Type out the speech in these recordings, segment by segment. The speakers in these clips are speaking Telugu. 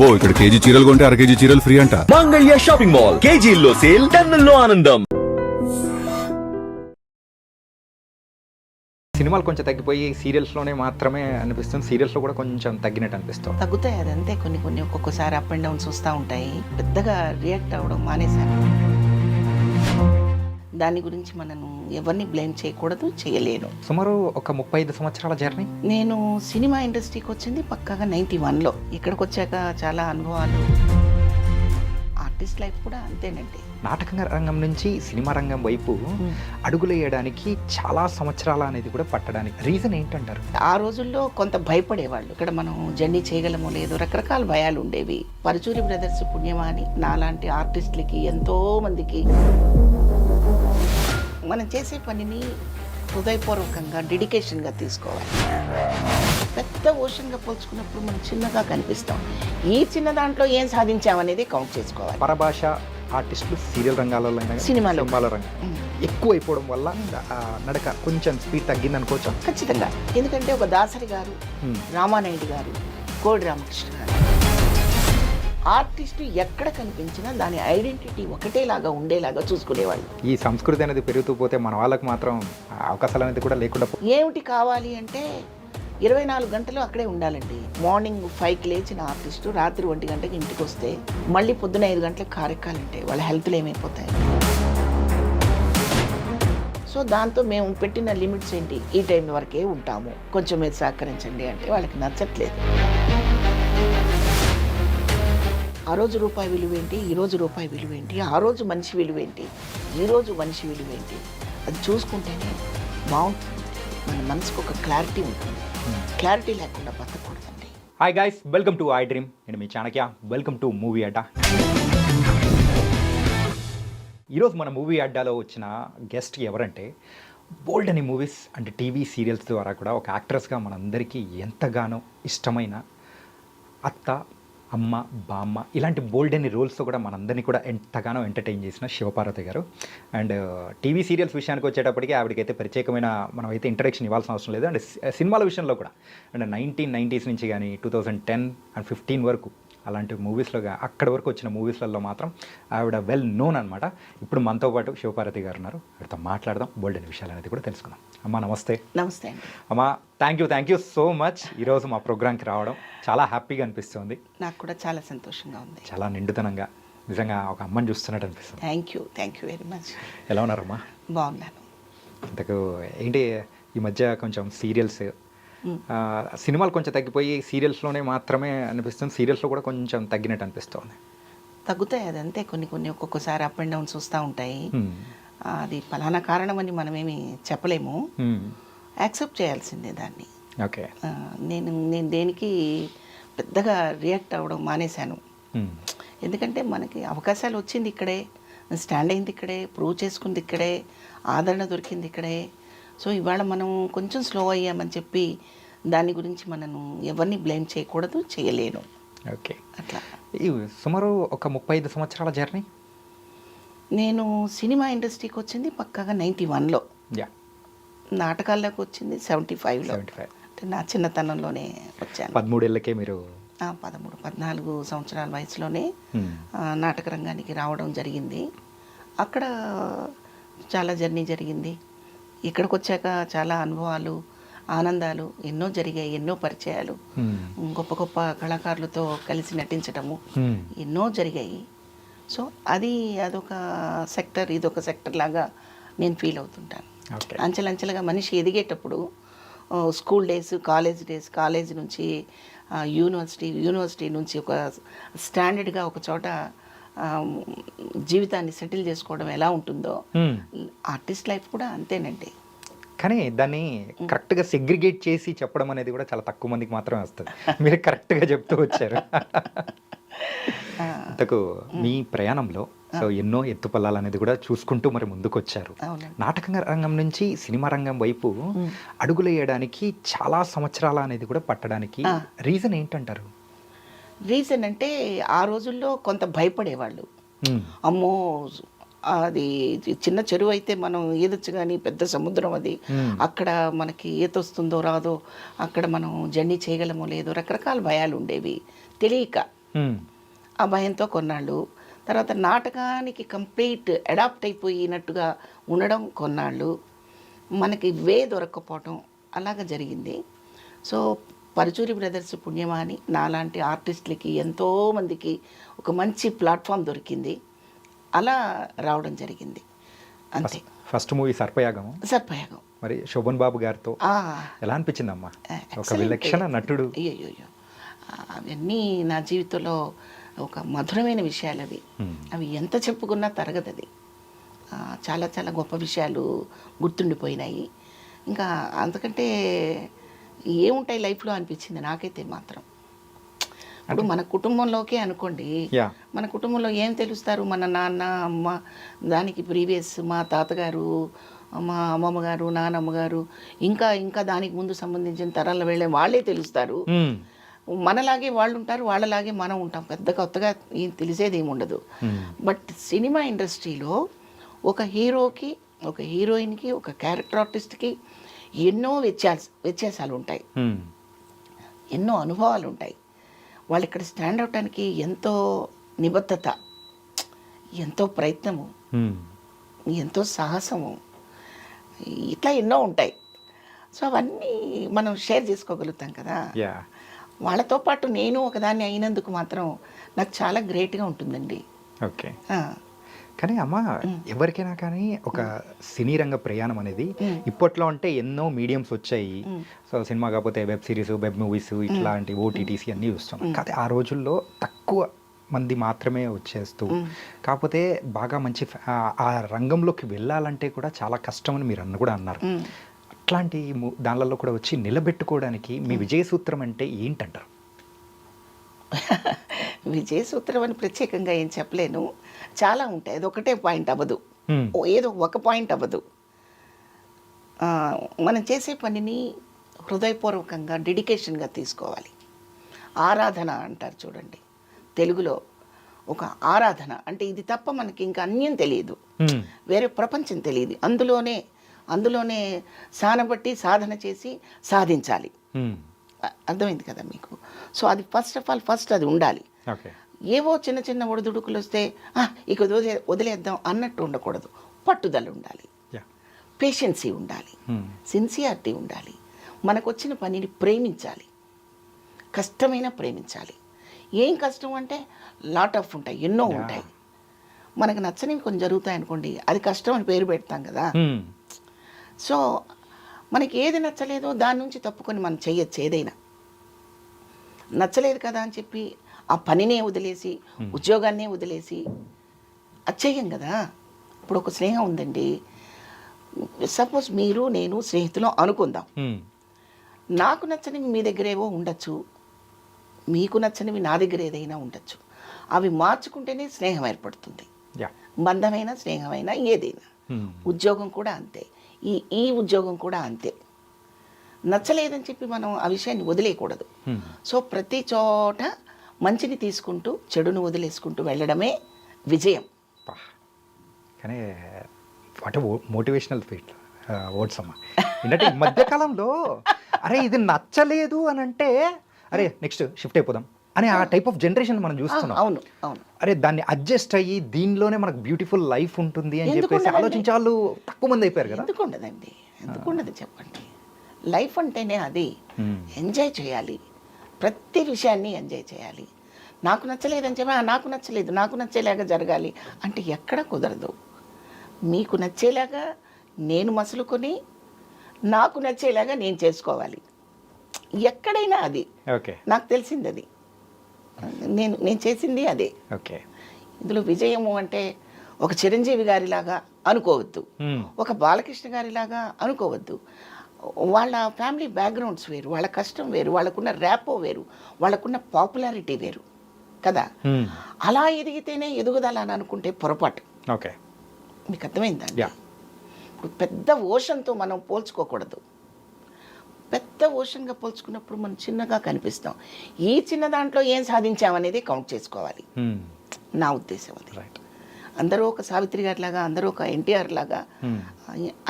అబ్బో ఇక్కడ కేజీ చీరలు కొంటే అర కేజీ చీరలు ఫ్రీ అంట. మంగళ్య షాపింగ్ మాల్, కేజీల్లో సేల్, టన్నుల్లో ఆనందం. సినిమాలు కొంచెం తగ్గిపోయి సీరియల్స్లోనే మాత్రమే అనిపిస్తుంది. సీరియల్స్లో కూడా కొంచెం తగ్గినట్టు అనిపిస్తుంది. తగ్గుతాయి, అదంతే. కొన్ని ఒక్కొక్కసారి అప్ అండ్ డౌన్స్ వస్తూ ఉంటాయి. పెద్దగా రియాక్ట్ అవ్వడం మానేశాను. దాని గురించి మనం ఎవరిని బ్లేమ్ చేయకూడదు, చేయలేను. సుమారు ఒక 35 సంవత్సరాల జర్నీ. నేను సినిమా ఇండస్ట్రీకి వచ్చింది పక్కాగా 91లో. ఇక్కడికి వచ్చాక చాలా అనుభవాలు. ఆర్టిస్ట్ లైఫ్ కూడా అంతేనండి. నాటక రంగం నుంచి సినిమా రంగం వైపు అడుగులేయడానికి చాలా సంవత్సరాల అనేది కూడా పట్టడానికి రీజన్ ఏంటంటారు? ఆ రోజుల్లో కొంత భయపడేవాళ్ళు. ఇక్కడ మనం జర్నీ చేయగలమో లేదో రకరకాల భయాలు ఉండేవి. పరుచూరి బ్రదర్స్ పుణ్యమా అని నాలాంటి ఆర్టిస్టులకి ఎంతో మందికి మనం చేసే పనిని హృదయపూర్వకంగా డెడికేషన్గా తీసుకోవాలి. పెద్ద ఓషన్గా పోల్చుకున్నప్పుడు మనం చిన్నగా కనిపిస్తాం. ఈ చిన్న దాంట్లో ఏం సాధించామనేది కౌంట్ చేసుకోవాలి. పరభాష ఆర్టిస్టులు సీరియల్ రంగాలలో సినిమాల రంగం ఎక్కువ అయిపోవడం వల్ల నడక కొంచెం స్పీడ్ తగ్గింది అనుకోవచ్చు. ఖచ్చితంగా. ఎందుకంటే ఒక దాసరి గారు, రామానాయుడు గారు, కోడి రామకృష్ణ గారు, ఆర్టిస్టు ఎక్కడ కనిపించినా దాని ఐడెంటిటీ ఒకటేలాగా ఉండేలాగా చూసుకునేవాళ్ళు. ఈ సంస్కృతి అనేది పెరుగుతూ పోతే మన వాళ్ళకి మాత్రం అవకాశాలు అనేది కూడా లేకుండా ఏమిటి కావాలి అంటే 24 గంటలు అక్కడే ఉండాలండి. మార్నింగ్ 5కి లేచిన ఆర్టిస్టు రాత్రి 1 గంటకి ఇంటికి వస్తే మళ్ళీ పొద్దున 5 గంటలకు కార్యక్రమాలు వాళ్ళ హెల్త్లు ఏమైపోతాయి. సో దాంతో మేము పెట్టిన లిమిట్స్ ఏంటి, ఈ టైం వరకే ఉంటాము, కొంచెం మీరు సహకరించండి అంటే వాళ్ళకి నచ్చట్లేదు. ఆ రోజు రూపాయి విలువేంటి, ఈరోజు రూపాయి విలువేంటి, ఆ రోజు మనిషి విలువేంటి, ఈరోజు మనిషి విలువేంటి, అది చూసుకుంటేనే బాగుంటుంది. మన మనసుకు ఒక క్లారిటీ ఉంటుంది. క్లారిటీ లేకుండా బతకూడదండి. Hi guys, welcome to I dream. నేను మీ చాణక్య. వెల్కమ్ టు మూవీ అడ్డా. ఈరోజు మన మూవీ అడ్డాలో వచ్చిన గెస్ట్ ఎవరంటే బోల్డ్ అని మూవీస్ అండ్ టీవీ సీరియల్స్ ద్వారా కూడా ఒక యాక్ట్రెస్గా మనందరికీ ఎంతగానో ఇష్టమైన అత్త, అమ్మ, బామ్మ ఇలాంటి బోల్డ్ అని రోల్స్తో కూడా మనందరినీ కూడా ఎంతగానో ఎంటర్టైన్ చేసిన శివపార్వతి గారు. అండ్ టీవీ సీరియల్స్ విషయానికి వచ్చేటప్పటికి ఆవిడకైతే ప్రత్యేకమైన మనం అయితే ఇంట్రడక్షన్ ఇవ్వాల్సిన అవసరం లేదు. అండ్ సినిమాల విషయంలో కూడా అండ్ 1990s నుంచి కానీ 2010 and 15 వరకు అలాంటి మూవీస్లో అక్కడి వరకు వచ్చిన మూవీస్లలో మాత్రం ఆవిడ వెల్ నోన్ అనమాట. ఇప్పుడు మనతో పాటు శివపార్వతి గారు ఉన్నారు. ఆవిడతో మాట్లాడదాం, బోల్డ్ అనే విషయాలు అనేది కూడా తెలుసుకుందాం. అమ్మ నమస్తే. నమస్తే అండి. అమ్మ థ్యాంక్ యూ సో మచ్. ఈరోజు మా ప్రోగ్రామ్కి రావడం చాలా హ్యాపీగా అనిపిస్తుంది. నాకు కూడా చాలా సంతోషంగా ఉంది. చాలా నిండుతనంగా నిజంగా ఒక అమ్మని చూస్తున్నట్టు అనిపిస్తుంది. Thank you very much. ఎలా ఉన్నారమ్మా? బాగున్నాను. ఇంతకు ఏంటి ఈ మధ్య కొంచెం సీరియల్స్ సినిమాలు కొంచెం తగ్గిపోయి సీరియల్స్లోనే మాత్రమే అనిపిస్తుంది. సీరియల్స్లో కూడా కొంచెం తగ్గినట్టు అనిపిస్తుంది. తగ్గుతాయి, అదంతే. కొన్ని ఒక్కొక్కసారి అప్ అండ్ డౌన్స్ వస్తూ ఉంటాయి. అది ఫలానా కారణం అని మనమేమి చెప్పలేము. యాక్సెప్ట్ చేయాల్సిందే దాన్ని. ఓకే. నేను దేనికి పెద్దగా రియాక్ట్ అవ్వడం మానేశాను. ఎందుకంటే మనకి అవకాశాలు వచ్చింది ఇక్కడే, స్టాండ్ అయింది ఇక్కడే, ప్రూవ్ చేసుకుంది ఇక్కడే, ఆదరణ దొరికింది ఇక్కడే. సో ఇవాళ మనం కొంచెం స్లో అయ్యామని చెప్పి దాని గురించి మనం ఎవరిని బ్లేమ్ చేయకూడదు, చేయలేను. ఓకే. అట్లా సుమారు ఒక 35 సంవత్సరాల జర్నీ. నేను సినిమా ఇండస్ట్రీకి వచ్చింది పక్కాగా 91లో. నాటకాల్లోకి వచ్చింది 75లో. అంటే నా చిన్నతనంలోనే వచ్చాను. 13 ఏళ్ళకే మీరు 14 సంవత్సరాల వయసులోనే నాటక రంగానికి రావడం జరిగింది. అక్కడ చాలా జర్నీ జరిగింది. ఇక్కడికి వచ్చాక చాలా అనుభవాలు, ఆనందాలు ఎన్నో జరిగాయి. ఎన్నో పరిచయాలు, గొప్ప గొప్ప కళాకారులతో కలిసి నటించడము ఎన్నో జరిగాయి. సో అదొక సెక్టర్, ఇదొక సెక్టర్ లాగా నేను ఫీల్ అవుతుంటాను. అంచెలంచెలుగా మనిషి ఎదిగేటప్పుడు స్కూల్ డేస్, కాలేజ్ నుంచి యూనివర్సిటీ నుంచి ఒక స్టాండర్డ్గా ఒక చోట జీవితాన్ని సెటిల్ చేసుకోవడం ఎలా ఉంటుందో ఆర్టిస్ట్ లైఫ్ కూడా అంతేనండి. కానీ దాన్ని కరెక్ట్గా సెగ్రిగేట్ చేసి చెప్పడం అనేది కూడా చాలా తక్కువ మందికి మాత్రమే వస్తుంది. మీరు కరెక్ట్గా చెప్తూ వచ్చారు. ఇంతకు మీ ప్రయాణంలో సో ఎన్నో ఎత్తుపల్లాలు అనేది కూడా చూసుకుంటూ మరి ముందుకు వచ్చారు. నాటక రంగం నుంచి సినిమా రంగం వైపు అడుగులేయడానికి చాలా సంవత్సరాల అనేది కూడా పట్టడానికి రీజన్ ఏంటంటారు? రీజన్ అంటే ఆ రోజుల్లో కొంత భయపడేవాళ్ళు. అమ్మో, అది చిన్న చెరువు అయితే మనం ఈదొచ్చు, కానీ పెద్ద సముద్రం అది, అక్కడ మనకి ఈత వస్తుందో రాదో, అక్కడ మనం జర్నీ చేయగలమో లేదో రకరకాల భయాలు ఉండేవి. తెలియక ఆ భయంతో కొన్నాళ్ళు. తర్వాత నాటకానికి కంప్లీట్ అడాప్ట్ అయిపోయినట్టుగా ఉండడం కొన్నాళ్ళు. మనకి దొరక్కపోవటం అలాగ జరిగింది. సో పరుచూరి బ్రదర్స్ పుణ్యమా అని నాలాంటి ఆర్టిస్టులకి ఎంతోమందికి ఒక మంచి ప్లాట్ఫామ్ దొరికింది. అలా రావడం జరిగింది అంతే. First movie సర్పయాగము. సర్పయాగం మరి శోభన్ బాబు గారితో ఎలా అనిపించిందమ్మా? ఒక విలక్షణ నటుడు. అయ్యో అవన్నీ నా జీవితంలో ఒక మధురమైన విషయాలు అవి. అవి ఎంత చెప్పుకున్నా తరగదది. చాలా చాలా గొప్ప విషయాలు గుర్తుండిపోయినాయి. ఇంకా అంతకంటే ఏముంటాయి లైఫ్లో అనిపించింది నాకైతే మాత్రం. ఇప్పుడు మన కుటుంబంలోకే అనుకోండి, మన కుటుంబంలో ఏం తెలుస్తారు? మన నాన్న అమ్మ, దానికి ప్రీవియస్ మా తాతగారు, మా అమ్మమ్మ గారు, నానమ్మ గారు, ఇంకా ఇంకా దానికి ముందు సంబంధించిన తరాల వెళ్ళే వాళ్ళే తెలుస్తారు. మనలాగే వాళ్ళు ఉంటారు, వాళ్ళలాగే మనం ఉంటాం. పెద్ద కొత్తగా ఏం తెలిసేది ఏమి ఉండదు. బట్ సినిమా ఇండస్ట్రీలో ఒక హీరోకి, ఒక హీరోయిన్కి, ఒక క్యారెక్టర్ ఆర్టిస్ట్కి ఎన్నో వ్యత్యాసాలు ఉంటాయి, ఎన్నో అనుభవాలు ఉంటాయి. వాళ్ళు ఇక్కడ స్టాండ్ అవటానికి ఎంతో నిబద్ధత, ఎంతో ప్రయత్నము, ఎంతో సాహసము, ఇట్లా ఎన్నో ఉంటాయి. సో అవన్నీ మనం షేర్ చేసుకోగలుగుతాం కదా. వాళ్ళతో పాటు నేను ఒకదాన్ని అయినందుకు మాత్రం నాకు చాలా గ్రేట్గా ఉంటుందండి. ఓకే. కానీ అమ్మ, ఎవరికైనా కానీ ఒక సినీ రంగ ప్రయాణం అనేది ఇప్పట్లో అంటే ఎన్నో మీడియంస్ వచ్చాయి. సో సినిమా కాకపోతే వెబ్ సిరీస్, వెబ్ మూవీస్, ఇట్లాంటి ఓటీటీసీ అన్నీ చూస్తాం. కాకపోతే ఆ రోజుల్లో తక్కువ మంది మాత్రమే వచ్చేస్తూ, కాకపోతే బాగా మంచి ఆ రంగంలోకి వెళ్ళాలంటే కూడా చాలా కష్టం అని మీరు కూడా అన్నారు. అట్లాంటి దానిలలో కూడా వచ్చి నిలబెట్టుకోవడానికి మీ విజయ సూత్రం అంటే ఏంటంటారు? విజయ సూత్రం అని ప్రత్యేకంగా ఏం చెప్పలేను, చాలా ఉంటాయి. అది ఒకటే పాయింట్ అవ్వదు, ఏదో ఒక పాయింట్ అవ్వదు. మనం చేసే పనిని హృదయపూర్వకంగా, డెడికేషన్గా తీసుకోవాలి. ఆరాధన అంటారు చూడండి తెలుగులో. ఒక ఆరాధన అంటే ఇది తప్ప మనకి ఇంకా అన్యం తెలియదు, వేరే ప్రపంచం తెలియదు. అందులోనే సానబట్టి సాధన చేసి సాధించాలి. అర్థమైంది కదా మీకు? సో అది ఫస్ట్ అది ఉండాలి. ఏవో చిన్న చిన్న ఒడిదుడుకులు వస్తే ఇక వదిలేద్దాం అన్నట్టు ఉండకూడదు. పట్టుదల ఉండాలి, పేషెన్సీ ఉండాలి, సిన్సియారిటీ ఉండాలి. మనకు వచ్చిన పనిని ప్రేమించాలి, కష్టమైన ప్రేమించాలి. ఏం కష్టం అంటే లాట్ ఆఫ్ ఉంటాయి, ఎన్నో ఉంటాయి. మనకు నచ్చనివి కొన్ని జరుగుతాయి అనుకోండి, అది కష్టం అని పేరు పెడతాం కదా. సో మనకి ఏది నచ్చలేదో దాని నుంచి తప్పుకొని మనం చేయొచ్చు. ఏదైనా నచ్చలేదు కదా అని చెప్పి ఆ పనినే వదిలేసి, ఉద్యోగాన్నే వదిలేసి అది చెయ్యం కదా. ఇప్పుడు ఒక స్నేహం ఉందండి, సపోజ్ మీరు నేను స్నేహితులు అనుకుందాం. నాకు నచ్చనివి మీ దగ్గర ఏవో ఉండొచ్చు, మీకు నచ్చనివి నా దగ్గర ఏదైనా ఉండొచ్చు. అవి మార్చుకుంటేనే స్నేహం ఏర్పడుతుంది. బంధమైన, స్నేహమైన, ఏదైనా. ఉద్యోగం కూడా అంతే, ఈ ఉద్యోగం కూడా అంతే. నచ్చలేదని చెప్పి మనం ఆ విషయాన్ని వదిలేయకూడదు. సో ప్రతి చోట మంచిని తీసుకుంటూ చెడును వదిలేసుకుంటూ వెళ్ళడమే విజయం. కానీ అంటే మోటివేషనల్ వర్డ్స్ అమ్మా. ఏంటంటే ఈ మధ్యకాలంలో అరే ఇది నచ్చలేదు అని అంటే అరే నెక్స్ట్ షిఫ్ట్ అయిపోదాం అని ఆ టైప్ ఆఫ్ జనరేషన్ మనం చూస్తున్నాం. అవును అవును. అరే దాన్ని అడ్జస్ట్ అయ్యి దీనిలోనే మనకు బ్యూటిఫుల్ లైఫ్ ఉంటుంది అని చెప్పేసి ఆలోచించే వాళ్ళు తక్కువ మంది అయిపోయారు కదా. ఎందుకుండదండి, ఎందుకుండదు చెప్పండి. లైఫ్ అంటేనే అది. ఎంజాయ్ చేయాలి, ప్రతి విషయాన్ని ఎంజాయ్ చేయాలి. నాకు నచ్చలేదని చెప్పి నాకు నచ్చలేదు, నాకు నచ్చేలాగా జరగాలి అంటే ఎక్కడ కుదరదు. మీకు నచ్చేలాగా నేను మసులుకొని నాకు నచ్చేలాగా నేను చేసుకోవాలి. ఎక్కడైనా అది. ఓకే, నాకు తెలిసింది అది, నేను చేసింది అదే. ఓకే. ఇందులో విజయము అంటే ఒక చిరంజీవి గారిలాగా అనుకోవద్దు, ఒక బాలకృష్ణ గారిలాగా అనుకోవద్దు. వాళ్ళ ఫ్యామిలీ బ్యాక్గ్రౌండ్స్ వేరు, వాళ్ళ కష్టం వేరు, వాళ్ళకున్న ర్యాపో వేరు, వాళ్ళకున్న పాపులారిటీ వేరు కదా. అలా ఎదిగితేనే ఎదుగుదల అని అనుకుంటే పొరపాటు. ఓకే, మీకు అర్థమైందండి? ఇప్పుడు పెద్ద ఓషన్తో మనం పోల్చుకోకూడదు. పెద్ద ఓషన్గా పోల్చుకున్నప్పుడు మనం చిన్నగా కనిపిస్తాం. ఈ చిన్న దాంట్లో ఏం సాధించామనేది కౌంట్ చేసుకోవాలి. నా ఉద్దేశం అది. అందరూ ఒక సావిత్రి గారి లాగా, అందరూ ఒక ఎన్టీఆర్ లాగా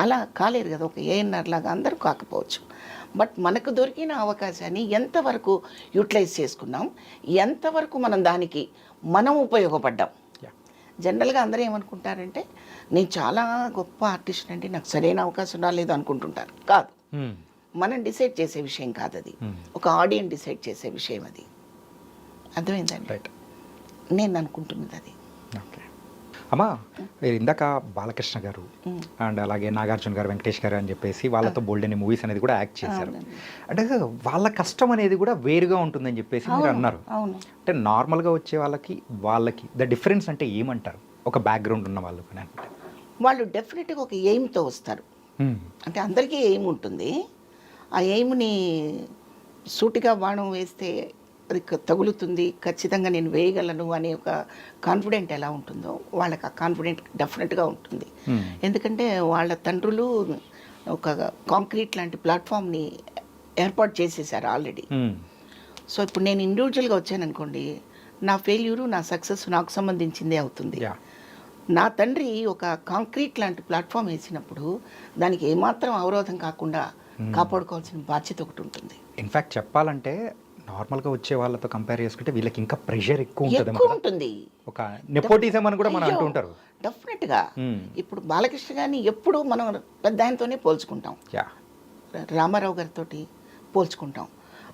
అలా కాలేరు కదా, ఒక ఏఎన్ఆర్ లాగా అందరూ కాకపోవచ్చు. బట్ మనకు దొరికిన అవకాశాన్ని ఎంతవరకు యూటిలైజ్ చేసుకున్నాం, ఎంతవరకు మనం దానికి మనం ఉపయోగపడ్డాం. జనరల్గా అందరూ ఏమనుకుంటారంటే నేను చాలా గొప్ప ఆర్టిస్ట్ అండి, నాకు సరైన అవకాశం రాలేదు అనుకుంటుంటారు. కాదు, మనం డిసైడ్ చేసే విషయం కాదు అది, ఒక ఆడియన్స్ డిసైడ్ చేసే విషయం అది. అర్థమైందండి? రైట్. నేను అనుకుంటున్నది అది. ఓకే అమ్మా, మీరు ఇందాక బాలకృష్ణ గారు అండ్ అలాగే నాగార్జున గారు, వెంకటేష్ గారు అని చెప్పేసి వాళ్ళతో బోల్డ్ అనే మూవీస్ అనేది కూడా యాక్ట్ చేశారు. అంటే వాళ్ళ కష్టం అనేది కూడా వేరుగా ఉంటుందని చెప్పేసి మీరు అన్నారు. అవును. అంటే నార్మల్గా వచ్చే వాళ్ళకి ద డిఫరెన్స్ అంటే ఏమంటారు, ఒక బ్యాక్గ్రౌండ్ ఉన్న వాళ్ళు అని అంటే? వాళ్ళు డెఫినెట్గా ఒక ఎయిమ్తో వస్తారు. అంటే అందరికీ ఎయిమ్ ఉంటుంది. ఆ ఎయిమ్ని సూటిగా బాణం వేస్తే అది తగులుతుంది, ఖచ్చితంగా నేను వేయగలను అనే ఒక కాన్ఫిడెంట్ ఎలా ఉంటుందో వాళ్ళకి ఆ కాన్ఫిడెంట్ డెఫినెట్గా ఉంటుంది. ఎందుకంటే వాళ్ళ తండ్రులు ఒక కాంక్రీట్ లాంటి ప్లాట్ఫామ్ని ఏర్పాటు చేసేసారు ఆల్రెడీ. సో ఇప్పుడు నేను ఇండివిజువల్గా వచ్చాను అనుకోండి, నా ఫెయిల్యూరు నా సక్సెస్ నాకు సంబంధించిందే అవుతుంది. నా తండ్రి ఒక కాంక్రీట్ లాంటి ప్లాట్ఫామ్ వేసినప్పుడు దానికి ఏమాత్రం అవరోధం కాకుండా కాపాడుకోవాల్సిన బాధ్యత ఒకటి ఉంటుంది. ఇన్ఫ్యాక్ట్ చెప్పాలంటే నార్మల్గా వచ్చే వాళ్ళతో కంపేర్ చేసుకుంటే వీళ్ళకి ఇంకా ప్రెషర్ ఎక్కువ ఉంటుంది. ఒక నెపోటిజం అని కూడా మనం అంటూ ఉంటారు. డెఫినెట్గా ఇప్పుడు బాలకృష్ణ గారిని ఎప్పుడు మనం పెద్ద ఆయనతోనే పోల్చుకుంటాం, రామారావు గారితో పోల్చుకుంటాం.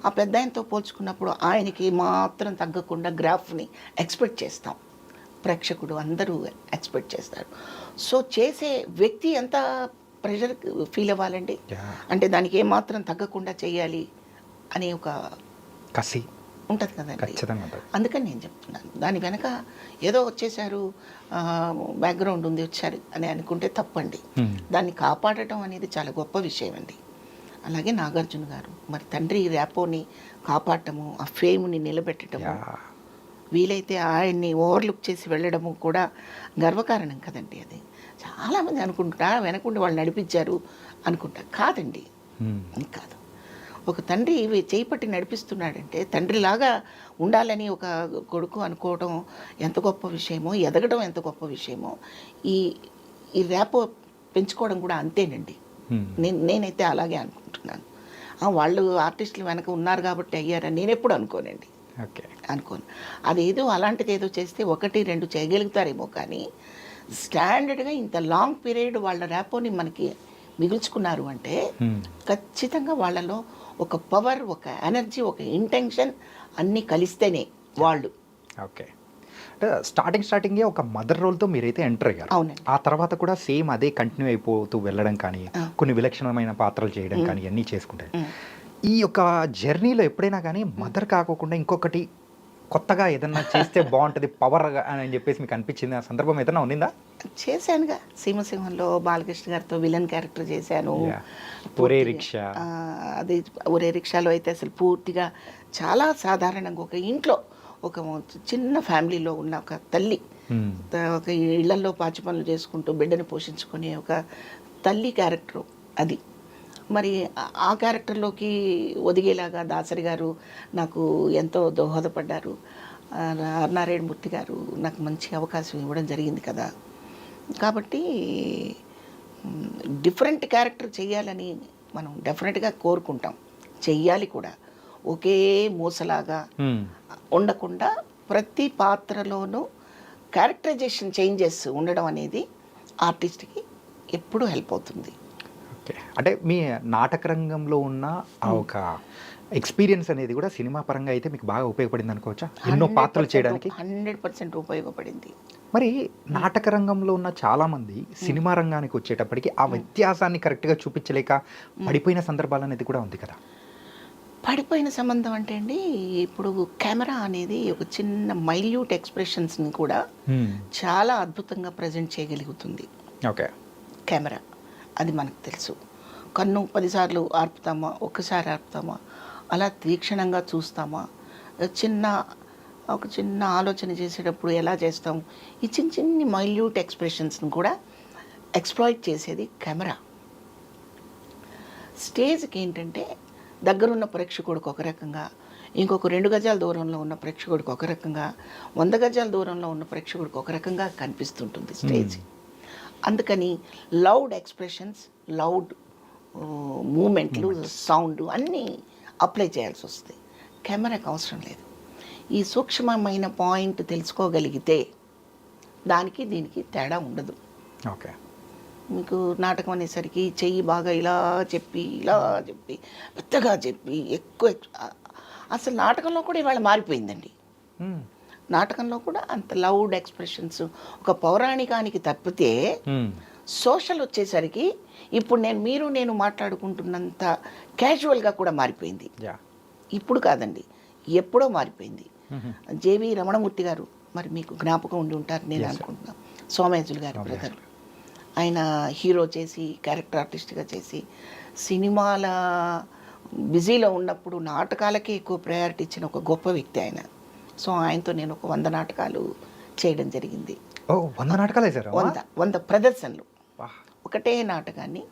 ఆ పెద్ద ఆయనతో పోల్చుకున్నప్పుడు ఆయనకి మాత్రం తగ్గకుండా గ్రాఫ్ని ఎక్స్పెక్ట్ చేస్తాం, ప్రేక్షకుడు అందరూ ఎక్స్పెక్ట్ చేస్తారు. సో చేసే వ్యక్తి ఎంత ప్రెషర్ ఫీల్ అవ్వాలండి, అంటే దానికి ఏమాత్రం తగ్గకుండా చేయాలి అనే ఒక కసి ఉంటుంది కదండి. ఖచ్చితంగా. అందుకని నేను చెప్తున్నాను, దాని వెనక ఏదో వచ్చేసారు, బ్యాక్గ్రౌండ్ ఉంది వచ్చారు అని అనుకుంటే తప్పండి. దాన్ని కాపాడటం అనేది చాలా గొప్ప విషయం అండి. అలాగే నాగార్జున గారు మరి తండ్రి ర్యాపోని కాపాడటము, ఆ ఫేమ్ని నిలబెట్టడము, వీలైతే ఆయన్ని ఓవర్లుక్ చేసి వెళ్ళడము కూడా గర్వకారణం కదండి. అది చాలామంది అనుకుంటా వెనకుండి వాళ్ళు నడిపించారు అనుకుంటా. కాదండి, కాదు. ఒక తండ్రి చేయి పట్టి నడిపిస్తున్నాడంటే తండ్రిలాగా ఉండాలని ఒక కొడుకు అనుకోవడం ఎంత గొప్ప విషయమో, ఎదగడం ఎంత గొప్ప విషయమో, ఈ ర్యాపో పెంచుకోవడం కూడా అంతేనండి. నేనైతే అలాగే అనుకుంటున్నాను. వాళ్ళు ఆర్టిస్టులు వెనక ఉన్నారు కాబట్టి అయ్యారని నేను ఎప్పుడు అనుకోనండి. అనుకోను. అదేదో అలాంటిది ఏదో చేస్తే 1-2 చేయగలుగుతారేమో, కానీ స్టాండర్డ్గా ఇంత లాంగ్ పీరియడ్ వాళ్ళ ర్యాపోని మనకి మిగుల్చుకున్నారు అంటే ఖచ్చితంగా వాళ్ళలో ఒక పవర్, ఒక ఎనర్జీ, ఒక ఇంటెన్షన్ అన్నీ కలిస్తేనే వాళ్ళు. ఓకే. అంటే స్టార్టింగే ఒక మదర్ రోల్తో మీరైతే ఎంటర్ అయ్యారు. అవునండి. ఆ తర్వాత కూడా సేమ్ అదే కంటిన్యూ అయిపోతూ వెళ్ళడం కానీ, కొన్ని విలక్షణమైన పాత్రలు చేయడం కానీ అన్నీ చేసుకుంటారు. ఈ యొక్క జర్నీలో ఎప్పుడైనా కానీ మదర్ కాకోకుండా ఇంకొకటి కొత్తగా ఏదన్నా చేస్తే బాగుంటుంది పవర్ అని చెప్పేసి మీకు అనిపించింది, ఆ సందర్భం ఏదైనా ఉన్నిందా? చేశానుగా, సీమసింహంలో బాలకృష్ణ గారితో విలన్ క్యారెక్టర్ చేశాను. ఒరే రిక్షా, అది ఒరే రిక్షాలో అయితే అసలు పూర్తిగా చాలా సాధారణంగా ఒక ఇంట్లో ఒక చిన్న ఫ్యామిలీలో ఉన్న ఒక తల్లి, ఒక ఇళ్లలో పాచి పనులు చేసుకుంటూ బిడ్డను పోషించుకునే ఒక తల్లి క్యారెక్టరు అది. మరి ఆ క్యారెక్టర్లోకి ఒదిగేలాగా దాసరి గారు నాకు ఎంతో దోహదపడ్డారు. నారాయణమూర్తి గారు నాకు మంచి అవకాశం ఇవ్వడం జరిగింది కదా. కాబట్టి డిఫరెంట్ క్యారెక్టర్ చేయాలని మనం డెఫినెట్గా కోరుకుంటాం, చెయ్యాలి కూడా. ఒకే మూసలాగా ఉండకుండా ప్రతి పాత్రలోనూ క్యారెక్టరైజేషన్ చేంజెస్ ఉండడం అనేది ఆర్టిస్ట్కి ఎప్పుడూ హెల్ప్ అవుతుంది. ఓకే. అంటే మీ నాటక రంగంలో ఉన్న ఆ ఒక ఎక్స్పీరియన్స్ అనేది కూడా సినిమా పరంగా అయితే మీకు బాగా ఉపయోగపడింది అనుకోవచ్చా? ఎన్నో పాత్రలు చేయడానికి 100% ఉపయోగపడింది. మరి నాటక రంగంలో ఉన్న చాలామంది సినిమా రంగానికి వచ్చేటప్పటికి ఆ వ్యత్యాసాన్ని కరెక్ట్గా చూపించలేక పడిపోయిన సందర్భాలు అనేది కూడా ఉంది కదా. పడిపోయిన సంబంధం అంటే అండి, ఇప్పుడు కెమెరా అనేది ఒక చిన్న మైల్యూట్ ఎక్స్ప్రెషన్స్ని కూడా చాలా అద్భుతంగా ప్రజెంట్ చేయగలుగుతుంది. ఓకే. కెమెరా అది మనకు తెలుసు. కన్ను 10 సార్లు ఆర్పుతామా, ఒక్కసారి ఆర్పుతామా, అలా తీక్షణంగా చూస్తామా, ఒక చిన్న ఆలోచన చేసేటప్పుడు ఎలా చేస్తాం, ఈ చిన్ని మైల్యూట్ ఎక్స్ప్రెషన్స్ని కూడా ఎక్స్ప్లాయిట్ చేసేది కెమెరా. స్టేజ్కి ఏంటంటే దగ్గరున్న ప్రేక్షకుడికి ఒక రకంగా, ఇంకొక 2 గజాల దూరంలో ఉన్న ప్రేక్షకుడికి ఒక రకంగా, 100 గజాల దూరంలో ఉన్న ప్రేక్షకుడికి ఒక రకంగా కనిపిస్తుంటుంది స్టేజ్. అందుకని లౌడ్ ఎక్స్ప్రెషన్స్, లౌడ్ మూమెంట్లు, సౌండ్ అన్నీ అప్లై చేయాల్సి వస్తుంది. కెమెరాకి అవసరం లేదు. ఈ సూక్ష్మమైన పాయింట్ తెలుసుకోగలిగితే దానికి దీనికి తేడా ఉండదు. ఓకే. మీకు నాటకం అనేసరికి చెయ్యి బాగా ఇలా చెప్పి పెద్దగా చెప్పి ఎక్కువ అసలు నాటకంలో కూడా ఇవాళ మారిపోయిందండి. నాటకంలో కూడా అంత లౌడ్ ఎక్స్ప్రెషన్స్ ఒక పౌరాణికానికి తప్పితే సోషల్ వచ్చేసరికి ఇప్పుడు నేను మాట్లాడుకుంటున్నంత క్యాజువల్గా కూడా మారిపోయింది. ఇప్పుడు కాదండి, ఎప్పుడో మారిపోయింది. జేవి రమణమూర్తి గారు, మరి మీకు జ్ఞాపకం ఉండి ఉంటారు నేను అనుకుంటున్నాను, సోమయాజులు గారి బ్రదర్. ఆయన హీరో చేసి క్యారెక్టర్ ఆర్టిస్ట్గా చేసి సినిమాల బిజీలో ఉన్నప్పుడు నాటకాలకే ఎక్కువ ప్రయారిటీ ఇచ్చిన ఒక గొప్ప వ్యక్తి ఆయన. సో ఆయనతో నేను ఒక 100 నాటకాలు చేయడం జరిగింది. 100 నాటకాలు వేశారు? 100 ప్రదర్శనలు. ఒకటే నాటకాన్ని,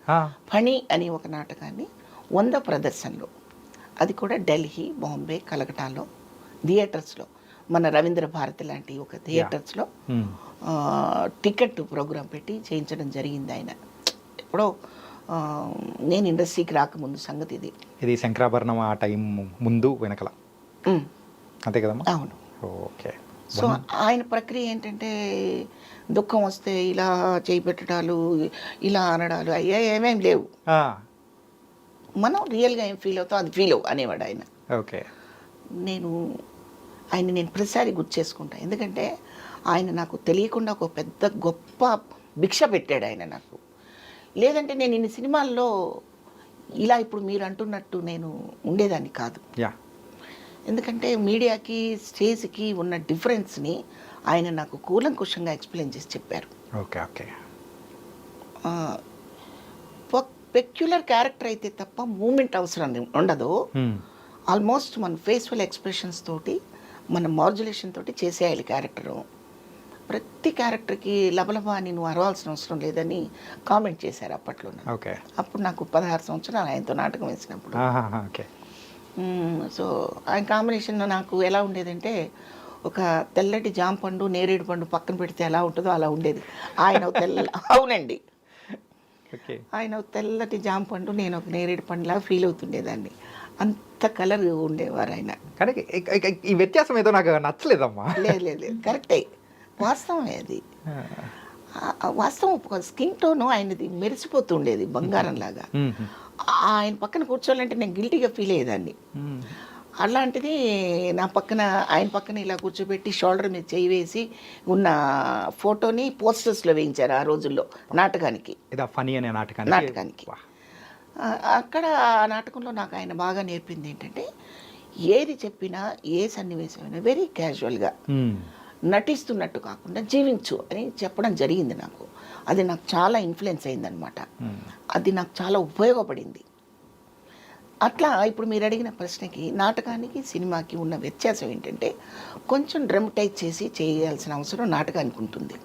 ఫణి అని ఒక నాటకాన్ని 100 ప్రదర్శనలు. అది కూడా ఢిల్లీ, బాంబే, కలకటాలో థియేటర్స్లో, మన రవీంద్ర భారతి లాంటి ఒక థియేటర్స్లో టికెట్ ప్రోగ్రాం పెట్టి చేయించడం జరిగింది ఆయన. ఎప్పుడో నేను ఇండస్ట్రీకి రాకముందు సంగతి ఇది శంకరాభరణం ఆ టైం ముందు వెనకల, అంతే కదమ్మా? అవును. ఓకే. సో ఆయన ప్రక్రియ ఏంటంటే దుఃఖం వస్తే ఇలా చేయి పెట్టడాలు, ఇలా అనడాలు అయ్యా ఏమేం లేవు. మనం రియల్గా ఏం ఫీల్ అవుతాం అది ఫీల్ అనేవాడు ఆయన. ఓకే. నేను ప్రతిసారి గుర్తు చేసుకుంటా, ఎందుకంటే ఆయన నాకు తెలియకుండా ఒక పెద్ద గొప్ప భిక్ష పెట్టాడు ఆయన నాకు. లేదంటే నేను ఇన్ని సినిమాల్లో ఇలా ఇప్పుడు మీరు అంటున్నట్టు నేను ఉండేదాన్ని కాదు. ఎందుకంటే మీడియాకి స్టేజ్కి ఉన్న డిఫరెన్స్ని ఆయన నాకు కూలంకుషంగా ఎక్స్ప్లెయిన్ చేసి చెప్పారు. ఓకే. ఓకే. పెక్యులర్ క్యారెక్టర్ అయితే తప్ప మూమెంట్ అవసరం ఉండదు. ఆల్మోస్ట్ మన ఫేస్ఫుల్ ఎక్స్ప్రెషన్స్ తోటి, మన మాడ్యులేషన్ తోటి చేసేయాలి క్యారెక్టరు. ప్రతి క్యారెక్టర్కి లబలబా అని నువ్వు అరవాల్సిన అవసరం లేదని కామెంట్ చేశారు అప్పట్లో. ఓకే. అప్పుడు నాకు 16 సంవత్సరాలు ఆయనతో నాటకం వేసినప్పుడు. ఓకే. సో ఆయన కాంబినేషన్ నాకు ఎలా ఉండేదంటే, ఒక తెల్లటి జామ పండు, నేరేడు పండు పక్కన పెడితే ఎలా ఉంటుందో అలా ఉండేది. ఆయన అవునండి, ఆయన తెల్లటి జామ పండు, నేను ఒక నేరేడు పండులాగా ఫీల్ అవుతుండేదాన్ని. అంత కలర్ ఉండేవారు ఆయన. కానీ ఈ వ్యత్యాసం ఏదో నాకు నచ్చలేదమ్మా. లేదు, కరెక్టే, వాస్తవమే అది. వాస్తవం. స్కిన్ టోను ఆయనది మెరిసిపోతుండేది బంగారం లాగా. ఆయన పక్కన కూర్చోవాలంటే నేను గిల్టీగా ఫీల్ అయ్యేదాన్ని. అలాంటిది ఆయన పక్కన ఇలా కూర్చోబెట్టి షోల్డర్ మీద చేయి వేసి ఉన్న ఫోటోని పోస్టర్స్లో వేయించారు ఆ రోజుల్లో నాటకానికి. ఫనీ అనే నాటకానికి. అక్కడ ఆ నాటకంలో నాకు ఆయన బాగా నేర్పింది ఏంటంటే, ఏది చెప్పినా ఏ సన్నివేశమైనా వెరీ క్యాజువల్గా నటిస్తున్నట్టు కాకుండా జీవించు అని చెప్పడం జరిగింది నాకు. అది నాకు చాలా ఇన్ఫ్లుయెన్స్ అయిందనమాట. అది నాకు చాలా ఉపయోగపడింది. అట్లా ఇప్పుడు మీరు అడిగిన ప్రశ్నకి నాటకానికి సినిమాకి ఉన్న వ్యత్యాసం ఏంటంటే, కొంచెం డ్రమటైజ్ చేసి చేయాల్సిన అవసరం నాటకానికి ఉంటుంది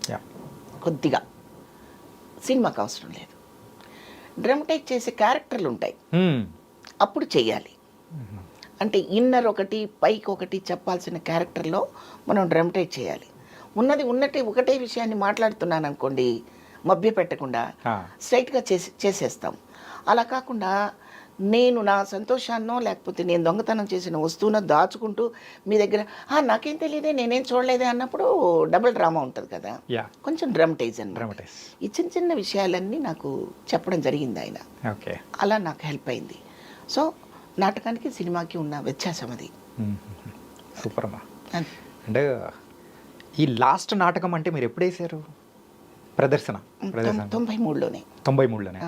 కొద్దిగా, సినిమాకి అవసరం లేదు. డ్రమటైజ్ చేసే క్యారెక్టర్లు ఉంటాయి, అప్పుడు చెయ్యాలి. అంటే ఇన్నర్ ఒకటి పైకి ఒకటి చెప్పాల్సిన క్యారెక్టర్లో మనం డ్రమటైజ్ చేయాలి. ఉన్నట్టే ఒకటే విషయాన్ని మాట్లాడుతున్నాను అనుకోండి, మభ్య పెట్టకుండా స్ట్రైట్గా చేసేస్తాం. అలా కాకుండా నేను నా సంతోషాన్నో లేకపోతే నేను దొంగతనం చేసిన వస్తువునో దాచుకుంటూ మీ దగ్గర నాకేం తెలియదే, నేనేం చూడలేదే అన్నప్పుడు డబుల్ డ్రామా ఉంటుంది కదా. కొంచెం డ్రమటైజ్ అన్నమాట. ఈ చిన్న చిన్న విషయాలన్నీ నాకు చెప్పడం జరిగింది ఆయన. అలా నాకు హెల్ప్ అయింది. సో నాటకానికి సినిమాకి ఉన్న వ్యత్యాసం అది. సూపర్ అమ్మా. అంటే ఈ లాస్ట్ నాటకం అంటే మీరు ఎప్పుడు వేసారు ప్రదర్శన? 93లోనే.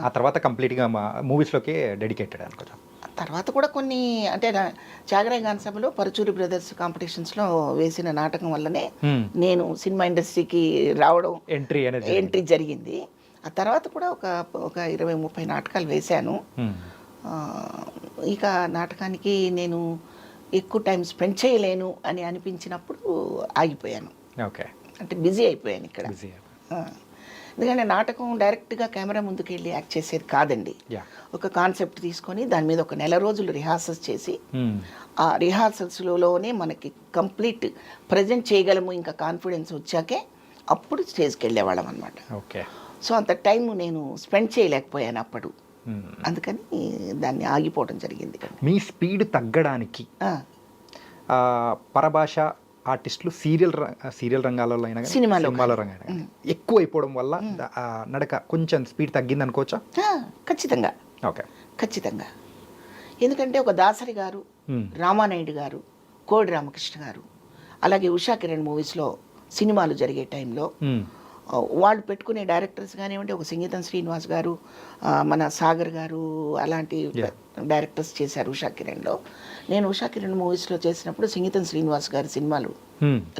ఆ తర్వాత కంప్లీట్గా మూవీస్లోకి డెడికేటెడ్ అనుకుంటా. తర్వాత కూడా కొన్ని అంటే త్యాగరాయ గాన సభలో పరుచూరి బ్రదర్స్ కాంపిటీషన్స్లో వేసిన నాటకం వల్లనే నేను సినిమా ఇండస్ట్రీకి రావడం, ఎంట్రీ జరిగింది. ఆ తర్వాత కూడా ఒక 20-30 నాటకాలు వేశాను. ఇక నాటకానికి నేను ఎక్కువ టైం స్పెండ్ చేయలేను అని అనిపించినప్పుడు ఆగిపోయాను. ఓకే. అంటే బిజీ అయిపోయాను ఇక్కడ. ఎందుకంటే నాటకం డైరెక్ట్గా కెమెరా ముందుకు వెళ్ళి యాక్ట్ చేసేది కాదండి. Yeah. ఒక కాన్సెప్ట్ తీసుకొని దాని మీద ఒక నెల రోజులు రిహార్సల్స్ చేసి ఆ రిహార్సల్స్లోనే మనకి కంప్లీట్ ప్రజెంట్ చేయగలము ఇంకా కాన్ఫిడెన్స్ వచ్చాకే అప్పుడు స్టేజ్కి వెళ్ళేవాళ్ళం అనమాట. ఓకే. సో అంత టైం నేను స్పెండ్ చేయలేకపోయాను అప్పుడు, అందుకని దాన్ని ఆగిపోవడం జరిగింది. మీ స్పీడ్ తగ్గడానికి ఆ, పరభాష ఆర్టిస్టులు సీరియల్ రంగాలలో అయినా కానీ, సినిమాలో రంగాలు ఎక్కువ అయిపోవడం వల్ల నడక కొంచెం స్పీడ్ తగ్గింది అనుకోవచ్చా? ఖచ్చితంగా, ఓకే, ఖచ్చితంగా. ఎందుకంటే ఒక దాసరి గారు, రామానాయుడు గారు, కోడి రామకృష్ణ గారు, అలాగే ఉషా కిరణ్ మూవీస్లో సినిమాలు జరిగే టైంలో వాళ్ళు పెట్టుకునే డైరెక్టర్స్ కానివ్వండి, ఒక సంగీతం శ్రీనివాస్ గారు, మన సాగర్ గారు అలాంటి డైరెక్టర్స్ చేశారు ఉషా కిరణ్లో. నేను ఉషా కిరణ్ మూవీస్లో చేసినప్పుడు సంగీతం శ్రీనివాస్ గారి సినిమాలు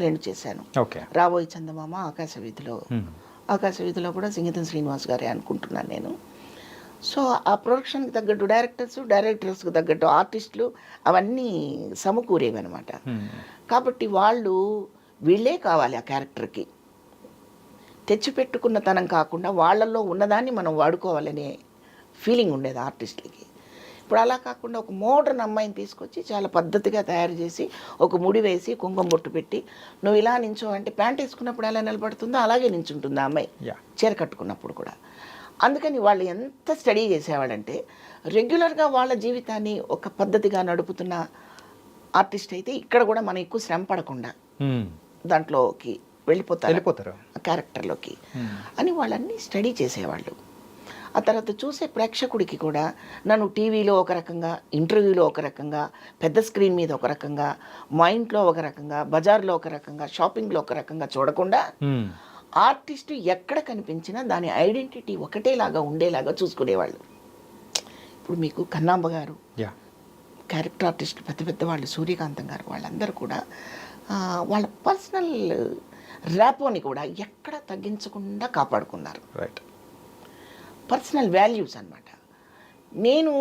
2 చేశాను. రాబోయే చందమామ, ఆకాశవీధిలో. ఆకాశవీధిలో కూడా సంగీతం శ్రీనివాస్ గారే అనుకుంటున్నాను నేను. సో ఆ ప్రొడక్షన్కి తగ్గట్టు డైరెక్టర్స్కి తగ్గట్టు ఆర్టిస్టులు అవన్నీ సమకూరేవి అనమాట. కాబట్టి వాళ్ళు వీళ్ళే కావాలి ఆ క్యారెక్టర్కి, తెచ్చిపెట్టుకున్న తనం కాకుండా వాళ్ళల్లో ఉన్నదాన్ని మనం వాడుకోవాలనే ఫీలింగ్ ఉండేది ఆర్టిస్టులకి. ఇప్పుడు అలా కాకుండా ఒక మోడర్న్ అమ్మాయిని తీసుకొచ్చి చాలా పద్ధతిగా తయారు చేసి ఒక ముడి వేసి కుంకుమ బొట్టు పెట్టి నువ్వు ఇలా నించో అంటే ప్యాంట్ వేసుకున్నప్పుడు ఎలా నిలబడుతుందో అలాగే నించుంటుంది ఆ అమ్మాయి చీర కట్టుకున్నప్పుడు కూడా. అందుకని వాళ్ళు ఎంత స్టడీ చేసేవాళ్ళంటే రెగ్యులర్గా వాళ్ళ జీవితాన్ని ఒక పద్ధతిగా నడుపుతున్న ఆర్టిస్ట్ అయితే ఇక్కడ కూడా మనం ఎక్కువ శ్రమ పడకుండా దాంట్లోకి వెళ్ళిపోతారు క్యారెక్టర్లోకి అని వాళ్ళన్నీ స్టడీ చేసేవాళ్ళు. ఆ తర్వాత చూసే ప్రేక్షకుడికి కూడా నన్ను టీవీలో ఒక రకంగా, ఇంటర్వ్యూలో ఒక రకంగా, పెద్ద స్క్రీన్ మీద ఒక రకంగా, మా ఇంట్లో ఒక రకంగా, బజార్లో ఒక రకంగా, షాపింగ్లో ఒక రకంగా చూడకుండా ఆర్టిస్టు ఎక్కడ కనిపించినా దాని ఐడెంటిటీ ఒకటేలాగా ఉండేలాగా చూసుకునేవాళ్ళు. ఇప్పుడు మీకు కన్నాంబ గారు, క్యారెక్టర్ ఆర్టిస్ట్ పెద్ద పెద్ద వాళ్ళు, సూర్యకాంతం గారు, వాళ్ళందరూ కూడా వాళ్ళ పర్సనల్ ర్యాపోని కూడా ఎక్కడ తగ్గించకుండా కాపాడుకున్నారు. రైట్. పర్సనల్ వాల్యూస్ అనమాట. నేను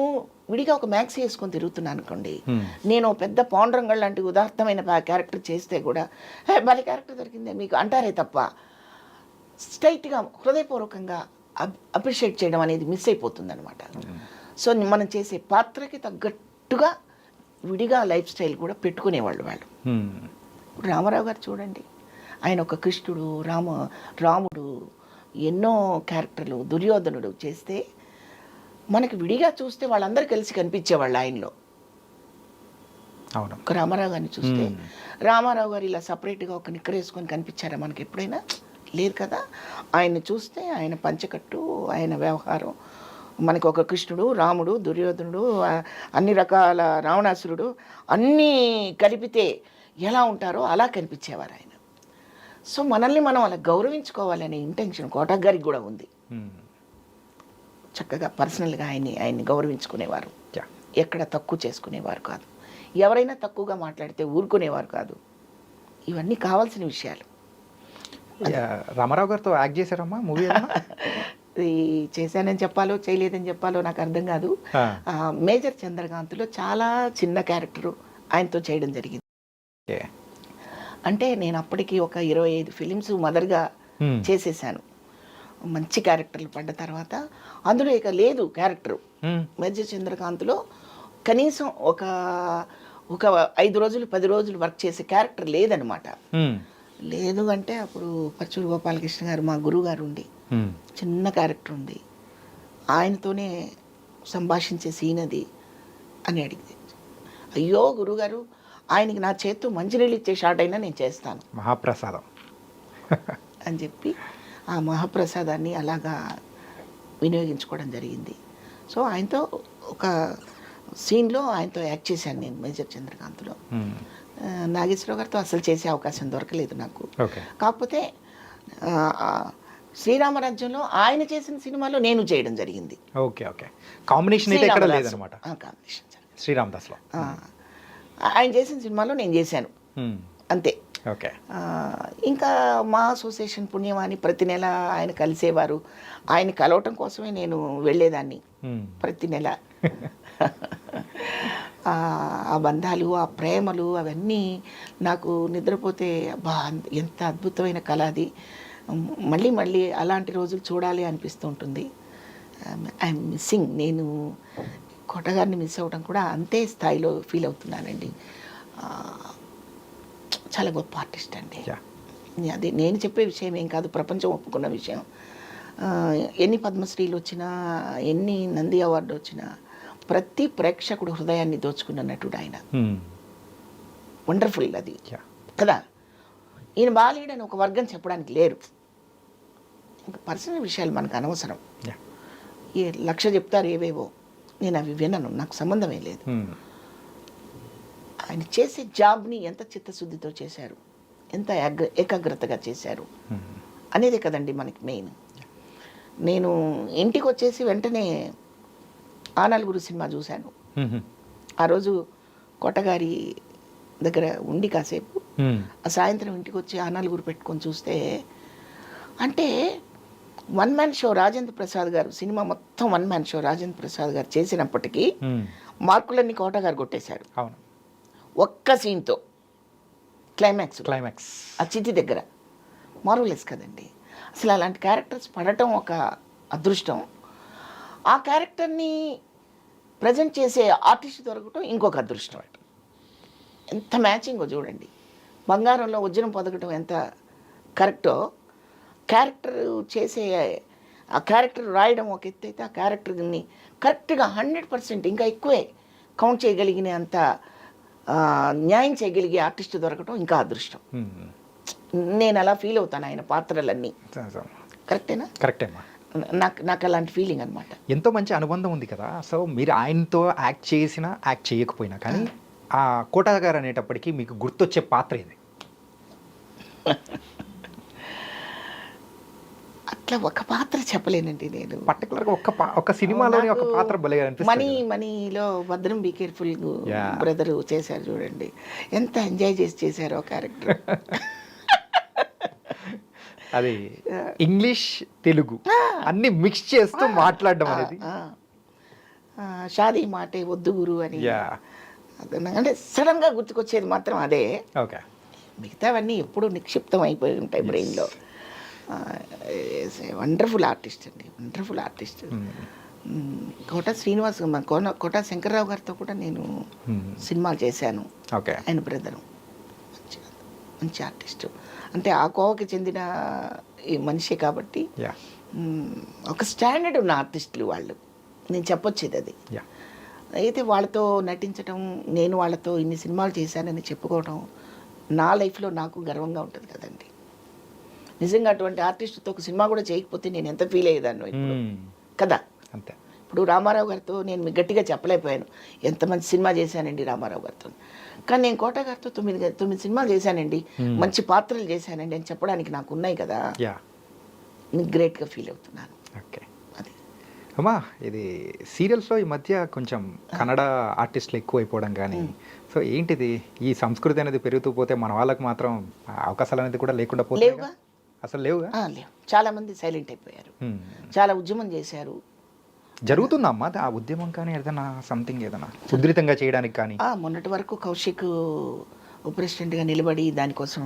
విడిగా ఒక మ్యాక్సీ వేసుకొని తిరుగుతున్నాను అనుకోండి, నేను పెద్ద పాండురంగల్ లాంటి ఉదాత్తమైన క్యారెక్టర్ చేస్తే కూడా భలే క్యారెక్టర్ దొరికిందే మీకు అంటారే తప్ప స్ట్రైట్గా హృదయపూర్వకంగా అప్రిషియేట్ చేయడం అనేది మిస్ అయిపోతుంది అనమాట. సో మనం చేసే పాత్రకి తగ్గట్టుగా విడిగా లైఫ్ స్టైల్ కూడా పెట్టుకునేవాళ్ళు వాళ్ళు. ఇప్పుడు రామారావు గారు చూడండి, ఆయన ఒక కృష్ణుడు, రాముడు, ఎన్నో క్యారెక్టర్లు, దుర్యోధనుడు చేస్తే మనకి విడిగా చూస్తే వాళ్ళందరూ కలిసి కనిపించేవాళ్ళు ఆయనలో. అవును. ఒక రామారావు గారిని చూస్తే రామారావు గారు ఇలా సపరేట్గా ఒక నిక్కర వేసుకొని కనిపించారా మనకి ఎప్పుడైనా? లేదు కదా. ఆయన్ని చూస్తే ఆయన పంచకట్టు, ఆయన వ్యవహారం, మనకి ఒక కృష్ణుడు, రాముడు, దుర్యోధనుడు, అన్ని రకాల రావణాసురుడు అన్నీ కలిపితే ఎలా ఉంటారో అలా కనిపించేవారు ఆయన. సో మనల్ని మనం అలా గౌరవించుకోవాలనే ఇంటెన్షన్ కోటా గారికి కూడా ఉంది. చక్కగా పర్సనల్గా ఆయన్ని గౌరవించుకునేవారు, ఎక్కడ తక్కువ చేసుకునేవారు కాదు, ఎవరైనా తక్కువగా మాట్లాడితే ఊరుకునేవారు కాదు. ఇవన్నీ కావాల్సిన విషయాలు. రామారావు గారితో యాక్ట్ చేశారమ్మా మూవీ? చేశానని చెప్పాలో చేయలేదని చెప్పాలో నాకు అర్థం కాదు. మేజర్ చంద్రకాంత్లో చాలా చిన్న క్యారెక్టరు ఆయనతో చేయడం జరిగింది. అంటే నేను అప్పటికి ఒక 25 ఫిలిమ్స్ మదర్గా చేసేసాను. మంచి క్యారెక్టర్లు పడ్డ తర్వాత అందులో ఇక లేదు క్యారెక్టరు. మేజర్ చంద్రకాంత్లో కనీసం ఒక 5 రోజులు 10 రోజులు వర్క్ చేసే క్యారెక్టర్ లేదనమాట. లేదు అంటే అప్పుడు పచ్చూరు గోపాలకృష్ణ గారు మా గురువు గారు ఉండి చిన్న క్యారెక్టర్ ఉంది, ఆయనతోనే సంభాషించే సీన్ అది అని అడిగింది. అయ్యో గురువుగారు, ఆయనకి నా చేత్తో మంచినీళ్ళు ఇచ్చే షాట్ అయినా నేను చేస్తాను, మహాప్రసాదం అని చెప్పి ఆ మహాప్రసాదాన్ని అలాగా వినియోగించుకోవడం జరిగింది. సో ఆయనతో ఒక సీన్లో ఆయనతో యాక్ట్ చేశాను నేను మేజర్ చంద్రకాంత్లో. నాగేశ్వరరావు గారితో అసలు చేసే అవకాశం దొరకలేదు నాకు. కాకపోతే శ్రీరామరాజ్యంలో ఆయన చేసిన సినిమాలో నేను చేయడం జరిగింది. Okay okay. కాంబినేషన్ అయితే ఎక్కడ లేదన్నమాట. కాంబినేషన్ శ్రీరామదాస్లో ఆయన చేసిన సినిమాలో నేను చేశాను అంతే. ఓకే. ఇంకా మా అసోసియేషన్ పుణ్యమాని ప్రతి నెల ఆయన కలిసేవారు. ఆయన కలవటం కోసమే నేను వెళ్ళేదాన్ని ప్రతి నెల. ఆ బంధాలు, ఆ ప్రేమలు అవన్నీ నాకు నిద్రపోతే అబ్బా ఎంత అద్భుతమైన కళ అది. మళ్ళీ మళ్ళీ అలాంటి రోజులు చూడాలి అనిపిస్తూ ఉంటుంది. I'm missing. నేను కోటగారిని మిస్ అవ్వడం కూడా అంతే స్థాయిలో ఫీల్ అవుతున్నానండి. చాలా గొప్ప ఆర్టిస్ట్ అండి. అది నేను చెప్పే విషయం ఏం కాదు, ప్రపంచం ఒప్పుకున్న విషయం. ఎన్ని పద్మశ్రీలు వచ్చినా, ఎన్ని నంది అవార్డు వచ్చినా, ప్రతి ప్రేక్షకుడు హృదయాన్ని దోచుకున్న నటుడు ఆయన. వండర్ఫుల్ అది కదా. ఈయన బాలేడని ఒక వర్గం చెప్పడానికి లేరు. ఇంకా పర్సనల్ విషయాలు మనకు అనవసరం. ఈ 1,00,000 చెప్తారు ఏవేవో, నేను అవి వినను, నాకు సంబంధమే లేదు. ఆయన చేసే జాబ్ని ఎంత చిత్తశుద్ధితో చేశారు, ఎంత ఏకాగ్రతగా చేశారు అనేది కదండి మనకి మెయిన్. నేను ఇంటికి వచ్చేసి వెంటనే ఆ నలుగురు సినిమా చూశాను. ఆ రోజు కోటగారి దగ్గర ఉండి కాసేపు ఆ సాయంత్రం ఇంటికి వచ్చి ఆ నలుగురు పెట్టుకొని చూస్తే, అంటే 1 మ్యాన్ షో రాజేంద్ర ప్రసాద్ గారు, సినిమా మొత్తం 1 మ్యాన్ షో రాజేంద్ర ప్రసాద్ గారు చేసినప్పటికీ మార్కులన్నీ కోటగారు కొట్టేశారు. అవును, ఒక్క సీన్తో క్లైమాక్స్ ఆ చితి దగ్గర. మార్వలెస్ కదండి. అసలు అలాంటి క్యారెక్టర్స్ పడటం ఒక అదృష్టం. ఆ క్యారెక్టర్ని ప్రజెంట్ చేసే ఆర్టిస్ట్ దొరకటం ఇంకొక అదృష్టం. ఎంత మ్యాచింగో చూడండి. బంగారంలో వజ్రం పొదగటం ఎంత కరెక్టో, క్యారెక్టర్ చేసే ఆ క్యారెక్టర్ రాయడం ఒక ఎత్తు అయితే, ఆ క్యారెక్టర్ని కరెక్ట్గా 100% ఇంకా ఎక్కువే కౌంట్ చేయగలిగిన అంత న్యాయం చేయగలిగే ఆర్టిస్ట్ దొరకటం ఇంకా అదృష్టం. నేను అలా ఫీల్ అవుతాను ఆయన పాత్రలన్నీ. కరెక్టేనా? కరెక్టేమ్మా. నాకు అలాంటి ఫీలింగ్ అనమాట. ఎంతో మంచి అనుబంధం ఉంది కదా. సో మీరు ఆయనతో యాక్ట్ చేసినా యాక్ట్ చేయకపోయినా కానీ ఆ కోటా గారు అనేటప్పటికీ మీకు గుర్తొచ్చే పాత్ర ఇది? అట్లా ఒక పాత్ర చెప్పలేనండి నేను. పర్టికులర్గా ఒక సినిమాలోని ఒక పాత్ర భలే అనిపిస్తుంది. మనీలో భద్రం బీ కేర్ఫుల్ బ్రదరు చేశారు చూడండి, ఎంత ఎంజాయ్ చేశారు ఆ క్యారెక్టర్. అది ఇంగ్లీష్ తెలుగు అన్ని మిక్స్ చేస్తూ మాట్లాడడం అనేది. షాదీ మాటే వద్దు గురు అని, అంటే సడన్గా గుర్తుకొచ్చేది మాత్రం అదే. ఓకే, మిగతావన్నీ ఎప్పుడు నిక్షిప్తం అయిపోయి ఉంటాయి బ్రెయిన్లో. వండర్ఫుల్ ఆర్టిస్ట్ అండి, వండర్ఫుల్ ఆర్టిస్ట్. కోట శ్రీనివాస్, కోట శంకర్రావు గారితో కూడా నేను సినిమాలు చేశాను. ఓకే, ఆయన బ్రదరు మంచి ఆర్టిస్టు. అంటే ఆ కోవకి చెందిన ఈ మనిషి కాబట్టి ఒక స్టాండర్డ్ ఉన్న ఆర్టిస్టులు వాళ్ళు, నేను చెప్పొచ్చేది అది. అయితే వాళ్ళతో నటించడం, నేను వాళ్ళతో ఇన్ని సినిమాలు చేశానని చెప్పుకోవడం నా లైఫ్లో నాకు గర్వంగా ఉంటుంది కదండి. నిజంగా అటువంటి ఆర్టిస్టుతో ఒక సినిమా కూడా చేయకపోతే నేను ఎంత ఫీల్ అయ్యేదాన్ని ఇప్పుడు కదా. అంతే. ఇప్పుడు రామారావు గారితో నేను మీకు గట్టిగా చెప్పలేకపోయాను ఎంత మంచి సినిమా చేశానండి రామారావు గారితో, కానీ నేను కోట గారితో 9 సినిమాలు చేశానండి, మంచి పాత్రలు చేశానండి అని చెప్పడానికి నాకు ఉన్నాయి కదా. నేను గ్రేట్గా ఫీల్ అవుతున్నాను. ఓకే, అది అమ్మా. ఇది సీరియల్స్లో ఈ మధ్య కొంచెం కన్నడ ఆర్టిస్టులు ఎక్కువ అయిపోవడం కానీ, సో ఏంటిది ఈ సంస్కృతి అనేది పెరుగుతూ పోతే మన వాళ్ళకి మాత్రం అవకాశాలు అనేది కూడా లేకుండా పోతే లేవుగా, అసలు లేవుగా. లేవు. చాలామంది సైలెంట్ అయిపోయారు, చాలా ఉద్యమం చేశారు. జరుగుతుందమ్మా ఆ ఉద్యమం కానీ ఏదైనా సంథింగ్ ఏదైనా ఉధృతంగా చేయడానికి కానీ? మొన్నటి వరకు కౌశిక్ ప్రెసిడెంట్గా నిలబడి దానికోసం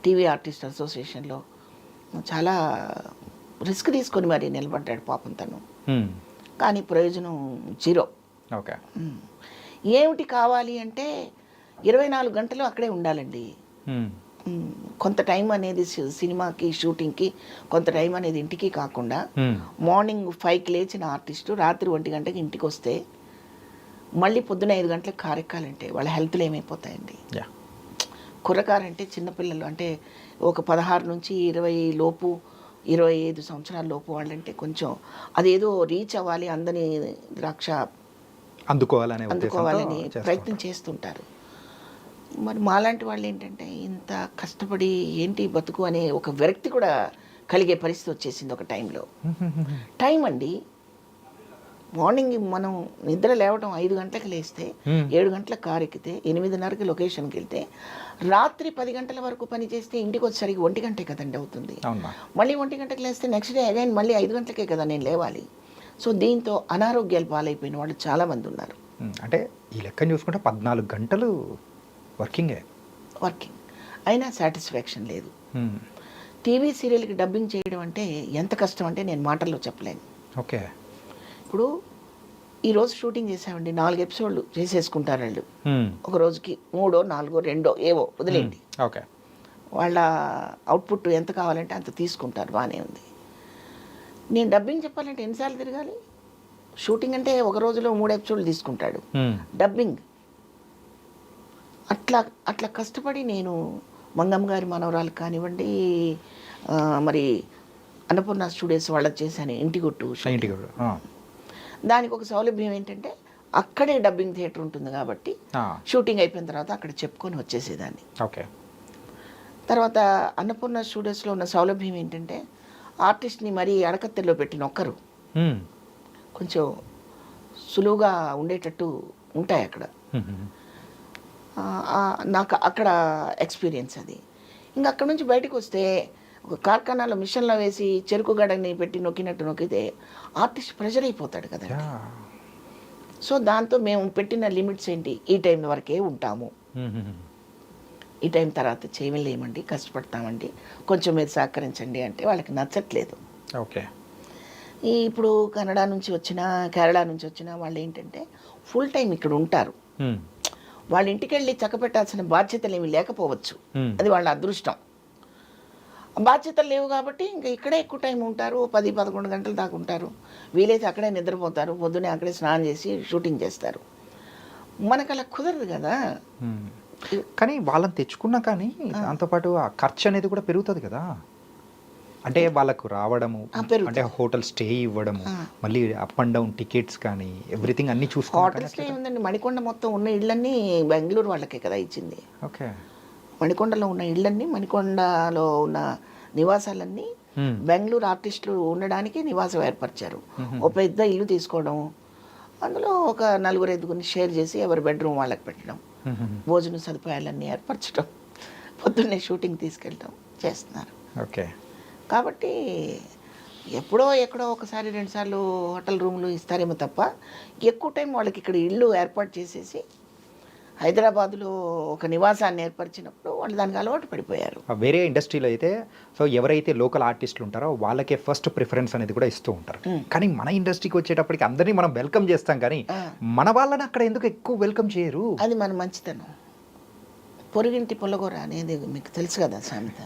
టీవీ ఆర్టిస్ట్ అసోసియేషన్లో చాలా రిస్క్ తీసుకొని మరి నిలబడ్డాడు పాపం తను. కానీ ప్రయోజనం 0. ఓకే, ఏమిటి కావాలి అంటే 24 గంటలు అక్కడే ఉండాలండి. కొంత టైం అనేది సినిమాకి షూటింగ్కి, కొంత టైం అనేది ఇంటికి కాకుండా మార్నింగ్ 5కి లేచిన ఆర్టిస్టు రాత్రి 1 గంటకి ఇంటికి వస్తే మళ్ళీ పొద్దున 5 గంటలకు కారెక్కాలంటే వాళ్ళ హెల్త్లు ఏమైపోతాయండి. కుర్రకారంటే చిన్నపిల్లలు అంటే ఒక 16 నుంచి 20 లోపు, 25 సంవత్సరాల లోపు వాళ్ళంటే కొంచెం అదేదో రీచ్ అవ్వాలి, అందని ద్రాక్ష అందుకోవాలని ప్రయత్నం చేస్తుంటారు. మరి మాలాంటి వాళ్ళు ఏంటంటే ఇంత కష్టపడి ఏంటి బతుకు అనే ఒక విరక్తి కూడా కలిగే పరిస్థితి వచ్చేసింది ఒక టైంలో. టైం అండి, మార్నింగ్ మనం నిద్ర లేవడం 5 గంటలకు లేస్తే 7 గంటలకు కారు ఎక్కితే 8:30కి లొకేషన్కి వెళ్తే రాత్రి 10 గంటల వరకు పని చేస్తే ఇంటికి వచ్చేసరికి 1 గంటే కదండి అవుతుంది. మళ్ళీ 1 గంటకు లేస్తే నెక్స్ట్ డే అగైన్ మళ్ళీ 5 గంటలకే కదా నేను లేవాలి. సో దీంతో అనారోగ్యాలు పాలైపోయిన వాళ్ళు చాలామంది ఉన్నారు. అంటే ఈ లెక్కను చూసుకుంటే 14 గంటలు వర్కింగ్ అయినా సాటిస్ఫాక్షన్ లేదు. టీవీ సీరియల్కి డబ్బింగ్ చేయడం అంటే ఎంత కష్టం అంటే నేను మాటల్లో చెప్పలేను. ఓకే. ఇప్పుడు ఈరోజు షూటింగ్ చేసామండి, 4 ఎపిసోడ్లు చేసేసుకుంటారు వాళ్ళు. ఒక రోజుకి 3, 4, 2 ఏవో వదిలేండి. ఓకే. వాళ్ళ అవుట్పుట్ ఎంత కావాలంటే అంత తీసుకుంటారు, బాగానే ఉంది. నేను డబ్బింగ్ చెప్పాలంటే ఎన్నిసార్లు తిరగాలి? షూటింగ్ అంటే ఒక రోజులో 3 ఎపిసోడ్లు తీసుకుంటాడు. డబ్బింగ్ అట్లా కష్టపడి నేను మంగమ్మ గారి మనవరాలు కానివ్వండి, మరి అన్నపూర్ణ స్టూడియోస్ వాళ్ళకి చేశాను ఇంటిగుట్టు. దానికి ఒక సౌలభ్యం ఏంటంటే అక్కడే డబ్బింగ్ థియేటర్ ఉంటుంది కాబట్టి షూటింగ్ అయిపోయిన తర్వాత అక్కడ చెప్పుకొని వచ్చేసేదాన్ని. ఓకే. తర్వాత అన్నపూర్ణ స్టూడియోస్లో ఉన్న సౌలభ్యం ఏంటంటే ఆర్టిస్ట్ని మరీ అడకత్తెల్లో పెట్టిన ఒక్కరు కొంచెం సులువుగా ఉండేటట్టు ఉంటాయి అక్కడ. నాకు అక్కడ ఎక్స్పీరియన్స్ అది. ఇంకా అక్కడ నుంచి బయటకు వస్తే ఒక కార్ఖానాలో మిషన్లో వేసి చెరుకు గడని పెట్టి నొక్కినట్టు నొక్కితే ఆర్టిస్ట్ ప్రెషర్ అయిపోతాడు కదా. సో దాంతో మేము పెట్టిన లిమిట్స్ ఏంటి, ఈ టైం వరకే ఉంటాము, ఈ టైం తర్వాత చేయలేమండి, కష్టపడతామండి, కొంచెం మీరు సహకరించండి అంటే వాళ్ళకి నచ్చట్లేదు. ఓకే. ఇప్పుడు కన్నడ నుంచి వచ్చినా కేరళ నుంచి వచ్చినా వాళ్ళు ఏంటంటే ఫుల్ టైం ఇక్కడ ఉంటారు. వాళ్ళ ఇంటికి వెళ్ళి చక్కపెట్టాల్సిన బాధ్యతలు ఏమి లేకపోవచ్చు, అది వాళ్ళ అదృష్టం. బాధ్యతలు లేవు కాబట్టి ఇంకా ఇక్కడే ఎక్కువ టైం ఉంటారు, 10-11 గంటల దాకా ఉంటారు. వీలైతే అక్కడే నిద్రపోతారు, పొద్దున్నే అక్కడే స్నానం చేసి షూటింగ్ చేస్తారు. మనకు అలా కుదరదు కదా. కానీ వాళ్ళని తెచ్చుకున్నా కానీ దాంతోపాటు ఆ ఖర్చు అనేది కూడా పెరుగుతుంది కదా. అంటే వాళ్ళకు రావడము, అంటే హోటల్ స్టే ఇవ్వడము, మళ్ళీ అప్ అండ్ డౌన్ టికెట్స్ కానీ ఎవ్రీథింగ్ అన్ని చూసుకోవాలి. హోటల్ స్టే ఉందండి, మణికొండ మొత్తం ఉన్న ఇళ్ళన్నీ బెంగళూరు వాళ్ళకే కదా ఇచ్చింది. ఓకే. మణికొండలో ఉన్న ఇళ్ళన్నీ, మణికొండలో ఉన్న నివాసాలన్నీ బెంగళూరు ఆర్టిస్టులు ఉండడానికి నివాసం ఏర్పరిచారు. ఒక పెద్ద ఇల్లు తీసుకోవడం, అందులో ఒక 4-5 షేర్ చేసి ఎవరి బెడ్రూమ్ వాళ్ళకి పెట్టడం, భోజన సదుపాయాలన్నీ ఏర్పరచడం, పొద్దున్నే షూటింగ్ తీసుకెళ్ళడం చేస్తున్నారు. ఓకే. కాబట్టి ఎప్పుడో ఎక్కడో ఒకసారి 2 సార్లు హోటల్ రూమ్లు ఇస్తారేమో తప్ప ఎక్కువ టైం వాళ్ళకి ఇక్కడ ఇల్లు ఏర్పాటు చేసేసి హైదరాబాద్లో ఒక నివాసాన్ని ఏర్పరిచినప్పుడు వాళ్ళు దానికి అలవాటు పడిపోయారు. వేరే ఇండస్ట్రీలో అయితే సో ఎవరైతే లోకల్ ఆర్టిస్టులు ఉంటారో వాళ్ళకే ఫస్ట్ ప్రిఫరెన్స్ అనేది కూడా ఇస్తూ ఉంటారు. కానీ మన ఇండస్ట్రీకి వచ్చేటప్పటికి అందరినీ మనం వెల్కమ్ చేస్తాం, కానీ మన వాళ్ళని అక్కడ ఎందుకు ఎక్కువ వెల్కమ్ చేయరు? అది మన మంచితనం. పొరుగింటి పొలగొర అనేది మీకు తెలుసు కదా సామెత.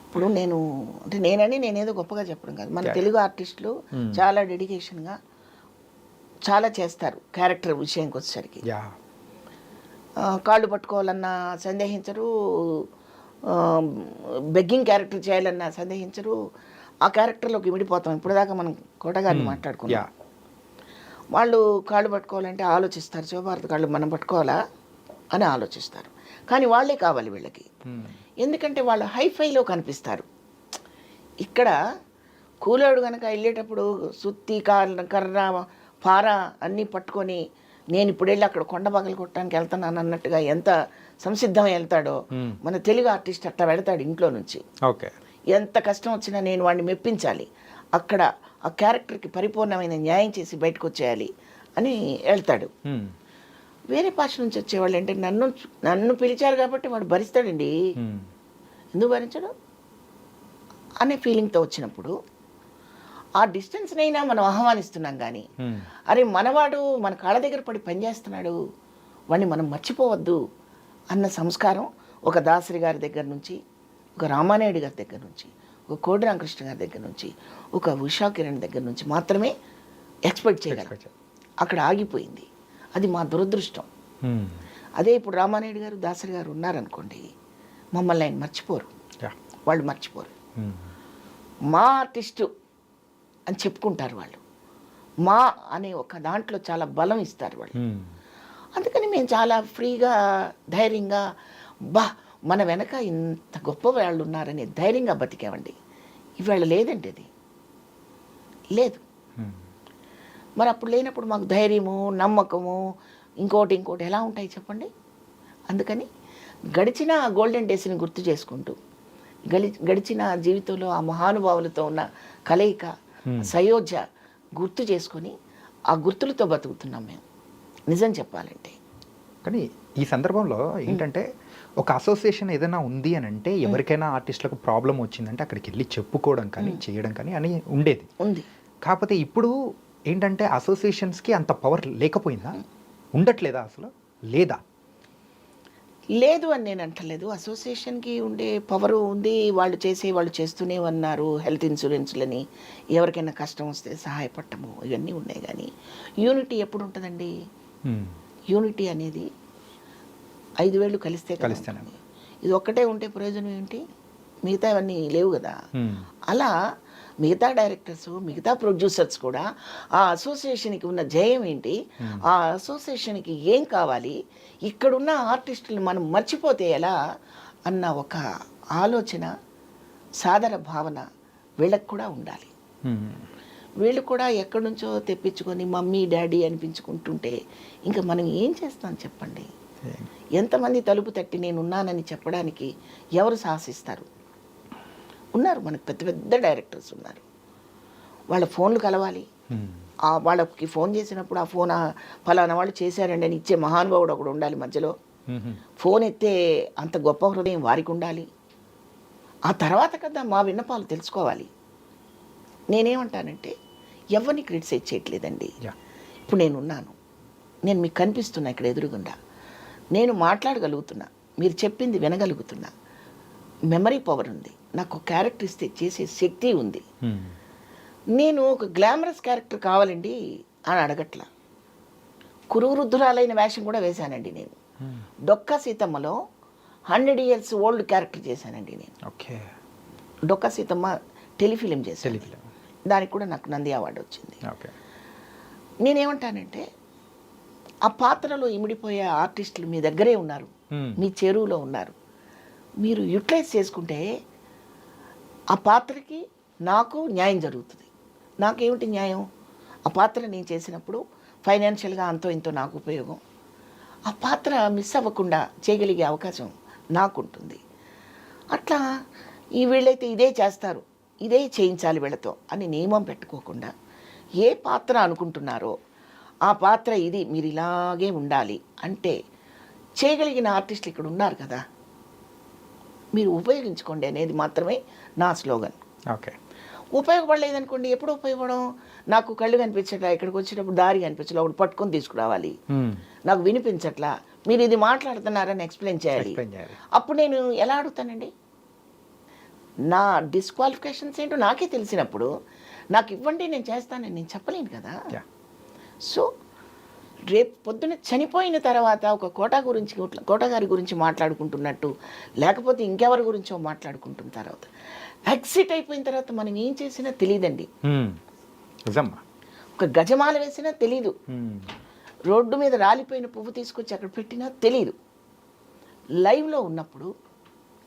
ఇప్పుడు నేనేదో గొప్పగా చెప్పడం కాదు, మన తెలుగు ఆర్టిస్టులు చాలా డెడికేషన్గా చాలా చేస్తారు. క్యారెక్టర్ విషయానికి వచ్చేసరికి కాళ్ళు పట్టుకోవాలన్నా సందేహించరు, బెగ్గింగ్ క్యారెక్టర్ చేయాలన్నా సందేహించరు. ఆ క్యారెక్టర్లోకి ఇమిడిపోతాం. ఇప్పుడు దాకా మనం కోటగారిని మాట్లాడుకున్నాం. వాళ్ళు కాళ్ళు పట్టుకోవాలంటే ఆలోచిస్తారు, శివభారత కాళ్ళు మనం పట్టుకోవాలా అని ఆలోచిస్తారు. కానీ వాళ్ళే కావాలి వీళ్ళకి, ఎందుకంటే వాళ్ళు హైఫైలో కనిపిస్తారు. ఇక్కడ కూలోడు కనుక వెళ్ళేటప్పుడు సుత్తి కర్ర పార అన్నీ పట్టుకొని నేను ఇప్పుడు వెళ్ళి అక్కడ కొండ పగలు కొట్టడానికి వెళ్తున్నాను అన్నట్టుగా ఎంత సంసిద్ధంగా వెళ్తాడో మన తెలుగు ఆర్టిస్ట్ అట్లా వెళ్తాడు ఇంట్లో నుంచి. ఓకే. ఎంత కష్టం వచ్చినా నేను వాడిని మెప్పించాలి, అక్కడ ఆ క్యారెక్టర్కి పరిపూర్ణమైన న్యాయం చేసి బయటకు వచ్చేయాలి అని వెళ్తాడు. వేరే భాష నుంచి వచ్చేవాళ్ళు అంటే నన్ను పిలిచారు కాబట్టి వాడు భరిస్తాడండి, ఎందుకు భరించడు అనే ఫీలింగ్తో వచ్చినప్పుడు ఆ డిస్టెన్స్నైనా మనం ఆహ్వానిస్తున్నాం. కానీ అరే మనవాడు మన కాళ్ళ దగ్గర పడి పనిచేస్తున్నాడు, వాడిని మనం మర్చిపోవద్దు అన్న సంస్కారం ఒక దాసరి గారి దగ్గర నుంచి, ఒక రామానాయుడు గారి దగ్గర నుంచి, ఒక కోడి రామకృష్ణ గారి దగ్గర నుంచి, ఒక ఉషా కిరణ్ దగ్గర నుంచి మాత్రమే ఎక్స్పెక్ట్ చేయగలం. అక్కడ ఆగిపోయింది. అది మా దురదృష్టం. అదే ఇప్పుడు రామానాయుడు గారు దాసరి గారు ఉన్నారనుకోండి, మమ్మల్ని ఆయన మర్చిపోరు, వాళ్ళు మర్చిపోరు. మా ఆర్టిస్టు అని చెప్పుకుంటారు వాళ్ళు, మా అనే ఒక దాంట్లో చాలా బలం ఇస్తారు వాళ్ళు. అందుకని మేము చాలా ఫ్రీగా ధైర్యంగా మన వెనక ఇంత గొప్ప వాళ్ళు ఉన్నారని ధైర్యంగా బతికామండి. ఇవాళ లేదండి, అది లేదు. మరి అప్పుడు లేనప్పుడు మాకు ధైర్యము, నమ్మకము, ఇంకోటి ఎలా ఉంటాయి చెప్పండి. అందుకని గడిచిన గోల్డెన్ డేస్ని గుర్తు చేసుకుంటూ, గడిచిన జీవితంలో ఆ మహానుభావులతో ఉన్న కలయిక, సయోధ్య గుర్తు చేసుకొని ఆ గుర్తులతో బతుకుతున్నాం మేము, నిజం చెప్పాలంటే. కానీ ఈ సందర్భంలో ఏంటంటే ఒక అసోసియేషన్ ఏదైనా ఉంది అని అంటే ఎవరికైనా ఆర్టిస్టులకు ప్రాబ్లం వచ్చిందంటే అక్కడికి వెళ్ళి చెప్పుకోవడం కానీ చేయడం కానీ అని ఉండేది. ఉంది. కాకపోతే ఇప్పుడు ఏంటంటే అసోసియేషన్స్కి అంత పవర్ లేకపోయిందా, ఉండట్లేదా, అసలు లేదా? లేదు అని నేను అంటలేదు. అసోసియేషన్కి ఉండే పవరు ఉంది, వాళ్ళు చేస్తూనే ఉన్నారు. హెల్త్ ఇన్సూరెన్స్లని, ఎవరికైనా కష్టం వస్తే సహాయపడటము, ఇవన్నీ ఉన్నాయి. కానీ యూనిటీ ఎప్పుడు ఉంటుందండి? యూనిటీ అనేది 5 వేళ్ళు కలిస్తేనే. ఇది ఒక్కటే ఉంటే ప్రయోజనం ఏంటి? మిగతా అవన్నీ లేవు కదా. అలా మిగతా డైరెక్టర్స్, మిగతా ప్రొడ్యూసర్స్ కూడా ఆ అసోసియేషన్కి ఉన్న జయం ఏంటి, ఆ అసోసియేషన్కి ఏం కావాలి, ఇక్కడున్న ఆర్టిస్టులు మనం మర్చిపోతే ఎలా అన్న ఒక ఆలోచన, సాదర భావన వీళ్ళకి కూడా ఉండాలి. వీళ్ళు కూడా ఎక్కడి నుంచో తెప్పించుకొని మమ్మీ డాడీ అనిపించుకుంటుంటే ఇంకా మనం ఏం చేస్తాం చెప్పండి? ఎంతమంది తలుపు తట్టి నేనున్నానని చెప్పడానికి ఎవరు సాహసిస్తారు? ఉన్నారు, మనకు పెద్ద పెద్ద డైరెక్టర్స్ ఉన్నారు. వాళ్ళ ఫోన్లు కలవాలి. వాళ్ళకి ఫోన్ చేసినప్పుడు ఆ ఫోన్ ఫలానా వాళ్ళు చేశారండి అని ఇచ్చే మహానుభావుడు ఒకడు ఉండాలి మధ్యలో. ఫోన్ ఎత్తే అంత గొప్ప హృదయం వారికి ఉండాలి. ఆ తర్వాత కదా మా విన్నపాలు తెలుసుకోవాలి. నేనేమంటానంటే ఎవరిని క్రిటిసైజ్ చేయట్లేదండి. ఇప్పుడు నేనున్నాను, నేను మీకు కనిపిస్తున్నా ఇక్కడ ఎదురుగుండా, నేను మాట్లాడగలుగుతున్నా, మీరు చెప్పింది వినగలుగుతున్నా, మెమరీ పవర్ ఉంది, నాకు ఒక క్యారెక్టర్ ఇస్తే చేసే శక్తి ఉంది. నేను ఒక గ్లామరస్ క్యారెక్టర్ కావాలండి అని అడగట్లా. కురువృద్ధురాలైన వేషం కూడా వేశానండి నేను. డొక్కా సీతమ్మలో 100 years ఓల్డ్ క్యారెక్టర్ చేశానండి నేను. డొక్కా సీతమ్మ టెలిఫిలిం చేశాను, దానికి కూడా నాకు నంది అవార్డు వచ్చింది. నేనేమంటానంటే ఆ పాత్రలో ఇమిడిపోయే ఆర్టిస్టులు మీ దగ్గరే ఉన్నారు, మీ చెరువులో ఉన్నారు. మీరు యూటిలైజ్ చేసుకుంటే ఆ పాత్రకి నాకు న్యాయం జరుగుతుంది. నాకేమిటి న్యాయం? ఆ పాత్ర నేను చేసినప్పుడు ఫైనాన్షియల్గా అంతో ఇంతో నాకు ఉపయోగం, ఆ పాత్ర మిస్ అవ్వకుండా చేయగలిగే అవకాశం నాకుంటుంది. అట్లా ఈ వీళ్ళైతే ఇదే చేస్తారు, ఇదే చేయించాలి వీళ్ళతో అని నియమం పెట్టుకోకుండా ఏ పాత్ర అనుకుంటున్నారో ఆ పాత్ర ఇది, మీరు ఇలాగే ఉండాలి అంటే చేయగలిగిన ఆర్టిస్టులు ఇక్కడ ఉన్నారు కదా, మీరు ఉపయోగించుకోండి అనేది మాత్రమే నా స్లోగన్. ఉపయోగపడలేదనుకోండి, ఎప్పుడు ఉపయోగపడం? నాకు కళ్ళు కనిపించట్లా, ఇక్కడికి వచ్చేటప్పుడు దారి కనిపించట్లా, ఒకటి పట్టుకొని తీసుకురావాలి, నాకు వినిపించట్లా, మీరు ఇది మాట్లాడుతున్నారని ఎక్స్ప్లెయిన్ చేయాలి. అప్పుడు నేను ఎలా అడుగుతానండి? నా డిస్క్వాలిఫికేషన్స్ ఏంటో నాకే తెలిసినప్పుడు నాకు ఇవ్వండి నేను చేస్తానని నేను చెప్పలేను కదా. సో రేపు పొద్దున చనిపోయిన తర్వాత ఒక కోట గారి గురించి మాట్లాడుకుంటున్నట్టు, లేకపోతే ఇంకెవరి గురించో మాట్లాడుకుంటున్న తర్వాత ఎగ్జిట్ అయిపోయిన తర్వాత మనం ఏం చేసినా తెలియదండి. ఒక గజమాల వేసినా తెలీదు, రోడ్డు మీద రాలిపోయిన పువ్వు తీసుకొచ్చి అక్కడ పెట్టినా తెలీదు. లైవ్లో ఉన్నప్పుడు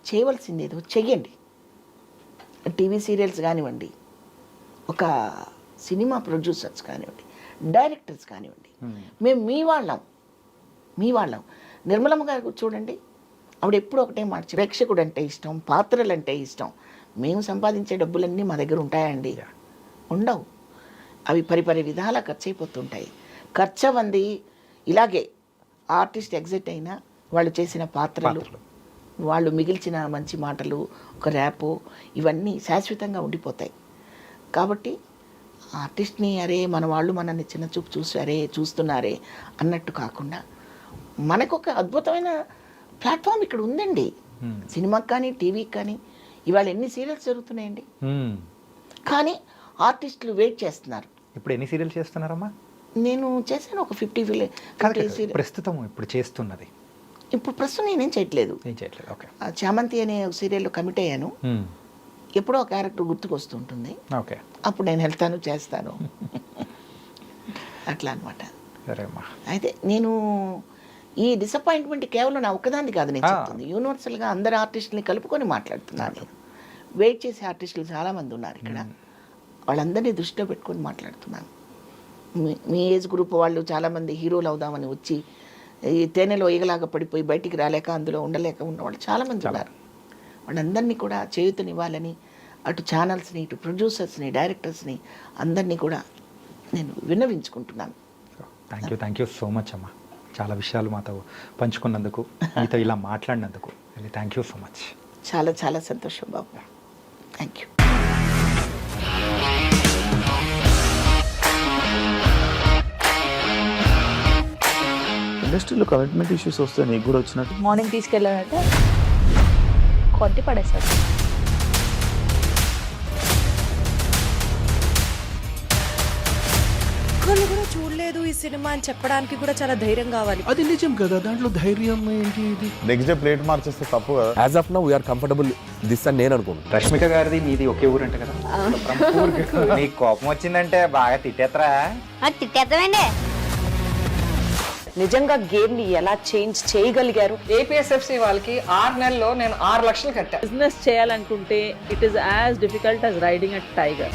చేయవలసింది ఏదో చెయ్యండి. టీవీ సీరియల్స్ కానివ్వండి, ఒక సినిమా ప్రొడ్యూసర్స్ కానివ్వండి, డైరెక్టర్స్ కానివ్వండి, మేము మీ వాళ్ళం. నిర్మలమ్మ గారు చూడండి, ఆవిడ ఎప్పుడు ఒకటే మాట, ప్రేక్షకుడు అంటే ఇష్టం, పాత్రలు అంటే ఇష్టం. మేము సంపాదించే డబ్బులన్నీ మా దగ్గర ఉంటాయండి? ఉండవు. అవి పరిపరి విధాలా ఖర్చు అయిపోతుంటాయి. ఖర్చు అవ్వంది ఇలాగే ఆర్టిస్ట్ ఎగ్జిట్ అయినా వాళ్ళు చేసిన పాత్రలు, వాళ్ళు మిగిల్చిన మంచి మాటలు, ఒక ర్యాపు, ఇవన్నీ శాశ్వతంగా ఉండిపోతాయి. కాబట్టి ఆర్టిస్ట్ని అరే మన వాళ్ళు మనల్ని చిన్న చూపు చూసి అరే చూస్తున్నారే అన్నట్టు కాకుండా మనకు ఒక అద్భుతమైన ప్లాట్ఫామ్ ఇక్కడ ఉందండి. సినిమాకి కానీ టీవీకి కానీ ఇవాళ ఎన్ని సీరియల్స్ జరుగుతున్నాయండి, కానీ ఆర్టిస్టులు వెయిట్ చేస్తున్నారు. ఇప్పుడు ఎన్ని సీరియల్స్ చేస్తున్నారమ్మా? నేను చేశాను ఒక 50 ప్రస్తుతం ఇప్పుడు చేస్తున్నది. ఇప్పుడు ప్రస్తుతం నేనేం చేయట్లేదు. చామంతి అనే సీరియల్లో కమిట్ అయ్యాను. ఎప్పుడో ఒక క్యారెక్టర్ గుర్తుకు వస్తుంటుంది, అప్పుడు నేను వెళ్తాను చేస్తాను అట్లా అనమాట. అయితే నేను ఈ డిసప్పాయింట్మెంట్ కేవలం నా ఒక్కదాన్ని కాదు నేను చెప్తుంది, యూనివర్సల్గా అందరు ఆర్టిస్టులని కలుపుకొని మాట్లాడుతున్నాను. వెయిట్ చేసే ఆర్టిస్టులు చాలామంది ఉన్నారు ఇక్కడ, వాళ్ళందరినీ దృష్టిలో పెట్టుకొని మాట్లాడుతున్నాను. మీ ఏజ్ గ్రూప్ వాళ్ళు చాలామంది హీరోలు అవుదామని వచ్చి ఈ తేనెలో ఈగలాగా పడిపోయి బయటికి రాలేక అందులో ఉండలేక ఉన్నవాళ్ళు చాలామంది ఉన్నారు. వాళ్ళందరినీ కూడా చేయూతనివ్వాలని అటు ఛానల్స్ని, ఇటు ప్రొడ్యూసర్స్ని, డైరెక్టర్స్ని అందరినీ కూడా నేను విన్నవించుకుంటున్నాను. థ్యాంక్ యూ సో మచ్ అమ్మా. చాలా విషయాలు మాతో పంచుకున్నందుకు, మీతో ఇలా మాట్లాడినందుకు థ్యాంక్ యూ సో మచ్. చాలా చాలా సంతోషం బాబు. Thank you. ఇండస్ట్రీలో కమిట్మెంట్ ఇష్యూస్ వస్తే నీకు కూడా వచ్చినట్టు మార్నింగ్ తీసుకెళ్ళాడంటే కొట్టి పడేశాడు. ఒక్కళ్ళు కూడా చూడలేదు ఈ సినిమా అని చెప్పడానికి కూడా చాలా ధైర్యం కావాలి. అది నిజం కదా, దాంట్లో ధైర్యం ఏంటి? ఇది నెక్స్ట్ డే ప్లేట్ మార్చేస్తే తప్పు కదా. As of now we're comfortable this అని నేను అనుకుంటున్నాను. రష్మిక గారిది మీది ఒకే ఊరు అంట కదా? నీకు కోపం వచ్చిందంటే బాగా తిట్టేత్తరా? తిట్టేద్దామండి. నిజంగా గేమ్ ని ఎలా చేంజ్ చేయగలిగారు? ఏపీఎస్ఎఫ్సి వాళ్ళకి 6 నెలల్లో నేను 6 లక్షలు కట్టా. బిజినెస్ చేయాలనుకుంటే it is as difficult as riding a tiger.